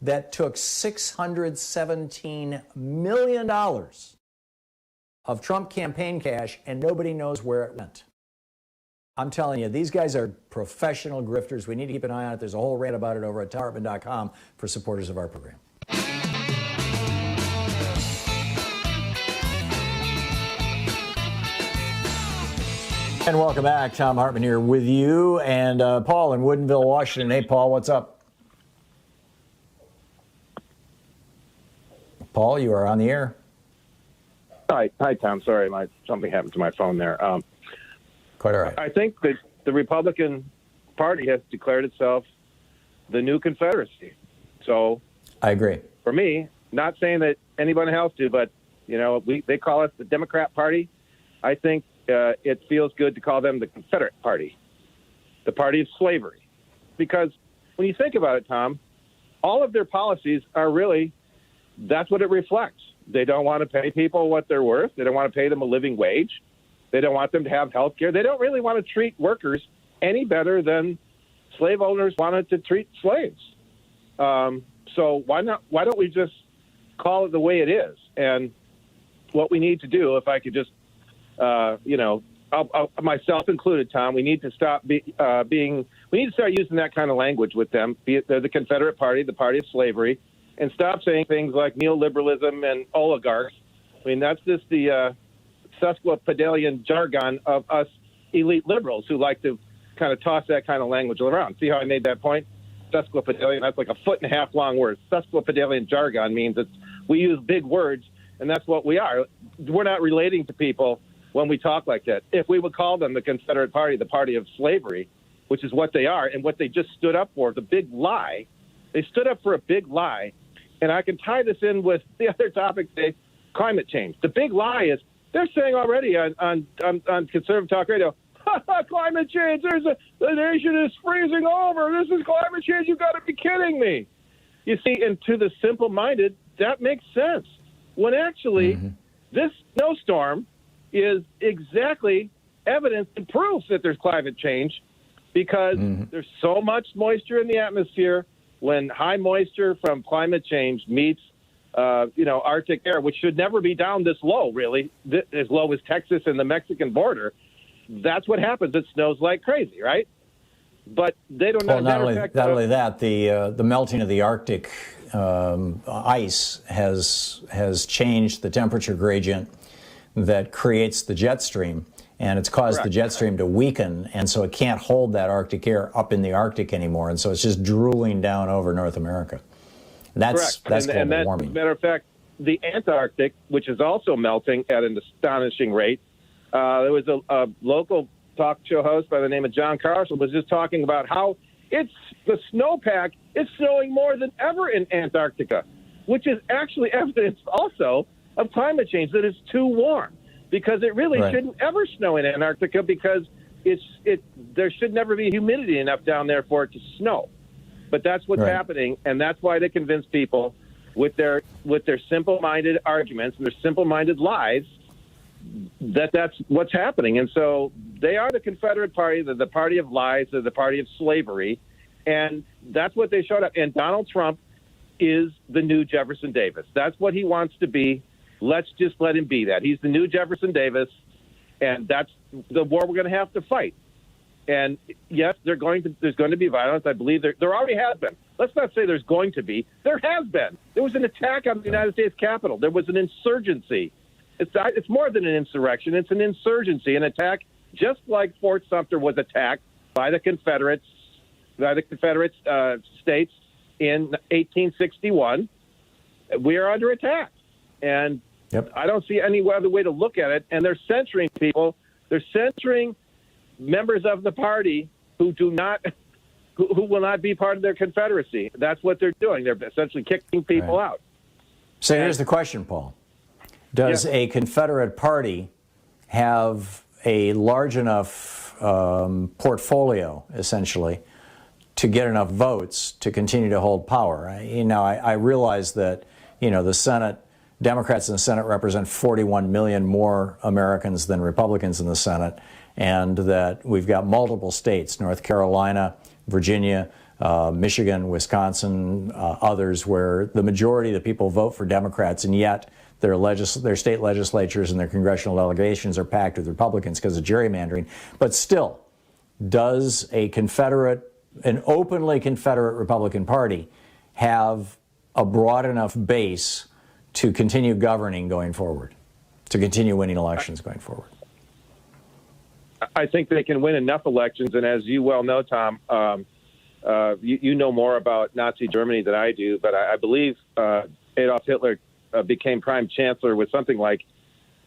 that took $617 million of Trump campaign cash, and nobody knows where it went. I'm telling you, these guys are professional grifters. We need to keep an eye on it. There's a whole rant about it over at TomHartmann.com for supporters of our program. And welcome back. Thom Hartmann here with you and Paul in Woodinville, Washington. Hey, Paul, what's up? Paul, you are on the air. Hi, Tom. Sorry, something happened to my phone there. Quite all right. I think that the Republican Party has declared itself the new Confederacy. So I agree. For me, not saying that anyone else do, but they call us the Democrat Party. I think it feels good to call them the Confederate Party, the party of slavery. Because when you think about it, Tom, all of their policies are really, that's what it reflects. They don't want to pay people what they're worth. They don't want to pay them a living wage. They don't want them to have health care. They don't really want to treat workers any better than slave owners wanted to treat slaves. So why don't we just call it the way it is? And what we need to do, if I could just myself included, Tom, we need to stop we need to start using that kind of language with them, be it they're the Confederate Party, the party of slavery, and stop saying things like neoliberalism and oligarchs. I mean, that's just the sesquipedalian jargon of us elite liberals who like to kind of toss that kind of language around. See how I made that point? Sesquipedalian, that's like a 1.5 foot long word. Sesquipedalian jargon means we use big words, and that's what we are. We're not relating to people when we talk like that. If we would call them the Confederate Party, the party of slavery, which is what they are and what they just stood up for, the big lie, they stood up for a big lie. And I can tie this in with the other topic today, climate change. The big lie is they're saying already on conservative talk radio, climate change, the nation is freezing over. This is climate change. You've got to be kidding me. You see, and to the simple-minded, that makes sense. When actually this snowstorm is exactly evidence and proof that there's climate change because there's so much moisture in the atmosphere. When high moisture from climate change meets, Arctic air, which should never be down this low, really, as low as Texas and the Mexican border, that's what happens. It snows like crazy, right? but they don't know. Well, not only that, the melting of the Arctic ice has changed the temperature gradient that creates the jet stream, and it's caused the jet stream to weaken, and so it can't hold that Arctic air up in the Arctic anymore, and so it's just drooling down over North America. That's global warming. As a matter of fact, the Antarctic, which is also melting at an astonishing rate. There was a local talk show host by the name of John Carson was just talking about how it's the snowpack is snowing more than ever in Antarctica, which is actually evidence also of climate change, that it's too warm, because it really shouldn't ever snow in Antarctica, because there should never be humidity enough down there for it to snow. But that's what's happening, and that's why they convince people with their simple-minded arguments and their simple-minded lies that that's what's happening. And so they are the Confederate Party. They're the party of lies. They're the party of slavery. And that's what they showed up. And Donald Trump is the new Jefferson Davis. That's what he wants to be. Let's just let him be that. He's the new Jefferson Davis, and that's the war we're going to have to fight. And yes, there's going to be violence. I believe there already has been. Let's not say there's going to be. There has been. There was an attack on the United States Capitol. There was an insurgency. It's more than an insurrection. It's an insurgency, an attack, just like Fort Sumter was attacked by the Confederate states in 1861. We are under attack, and I don't see any other way to look at it. And they're censoring people. They're censoring members of the party who will not be part of their Confederacy. That's what they're doing. They're essentially kicking people out. So here's the question, Paul. Does a Confederate party have a large enough portfolio, essentially, to get enough votes to continue to hold power? I realize that, the Senate, Democrats in the Senate represent 41 million more Americans than Republicans in the Senate, and that we've got multiple states, North Carolina, Virginia, Michigan, Wisconsin, others, where the majority of the people vote for Democrats, and yet their state legislatures and their congressional delegations are packed with Republicans because of gerrymandering. But still, does an openly Confederate Republican Party have a broad enough base to continue governing going forward, to continue winning elections going forward? I think they can win enough elections, and as you well know, Tom, you know more about Nazi Germany than I do, but I believe Adolf Hitler became prime chancellor with something like,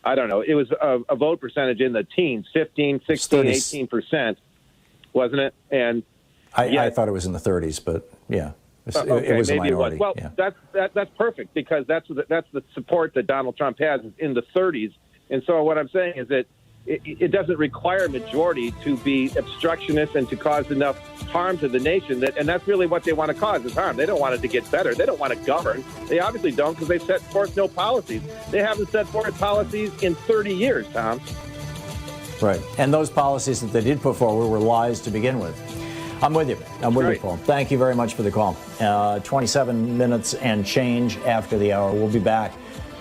I don't know, it was a vote percentage in the teens, 15, 16, 18%, wasn't it? And I thought it was in the 30s, but yeah, it was a minority. Well, that's perfect, because that's the support that Donald Trump has in the 30s. And so what I'm saying is that it doesn't require a majority to be obstructionist and to cause enough harm to the nation. And that's really what they want to cause, is harm. They don't want it to get better. They don't want to govern. They obviously don't, because they've set forth no policies. They haven't set forth policies in 30 years, Tom. Right. And those policies that they did put forward were lies to begin with. I'm with you. I'm with you, Paul. Thank you very much for the call. 27 minutes and change after the hour. We'll be back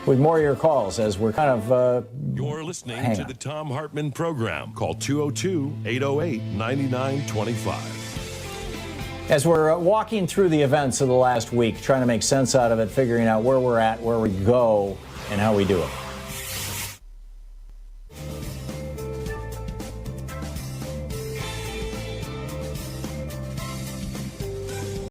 with more of your calls as we're kind of... You're listening to the Thom Hartmann Program. Call 202-808-9925. As we're walking through the events of the last week, trying to make sense out of it, figuring out where we're at, where we go, and how we do it.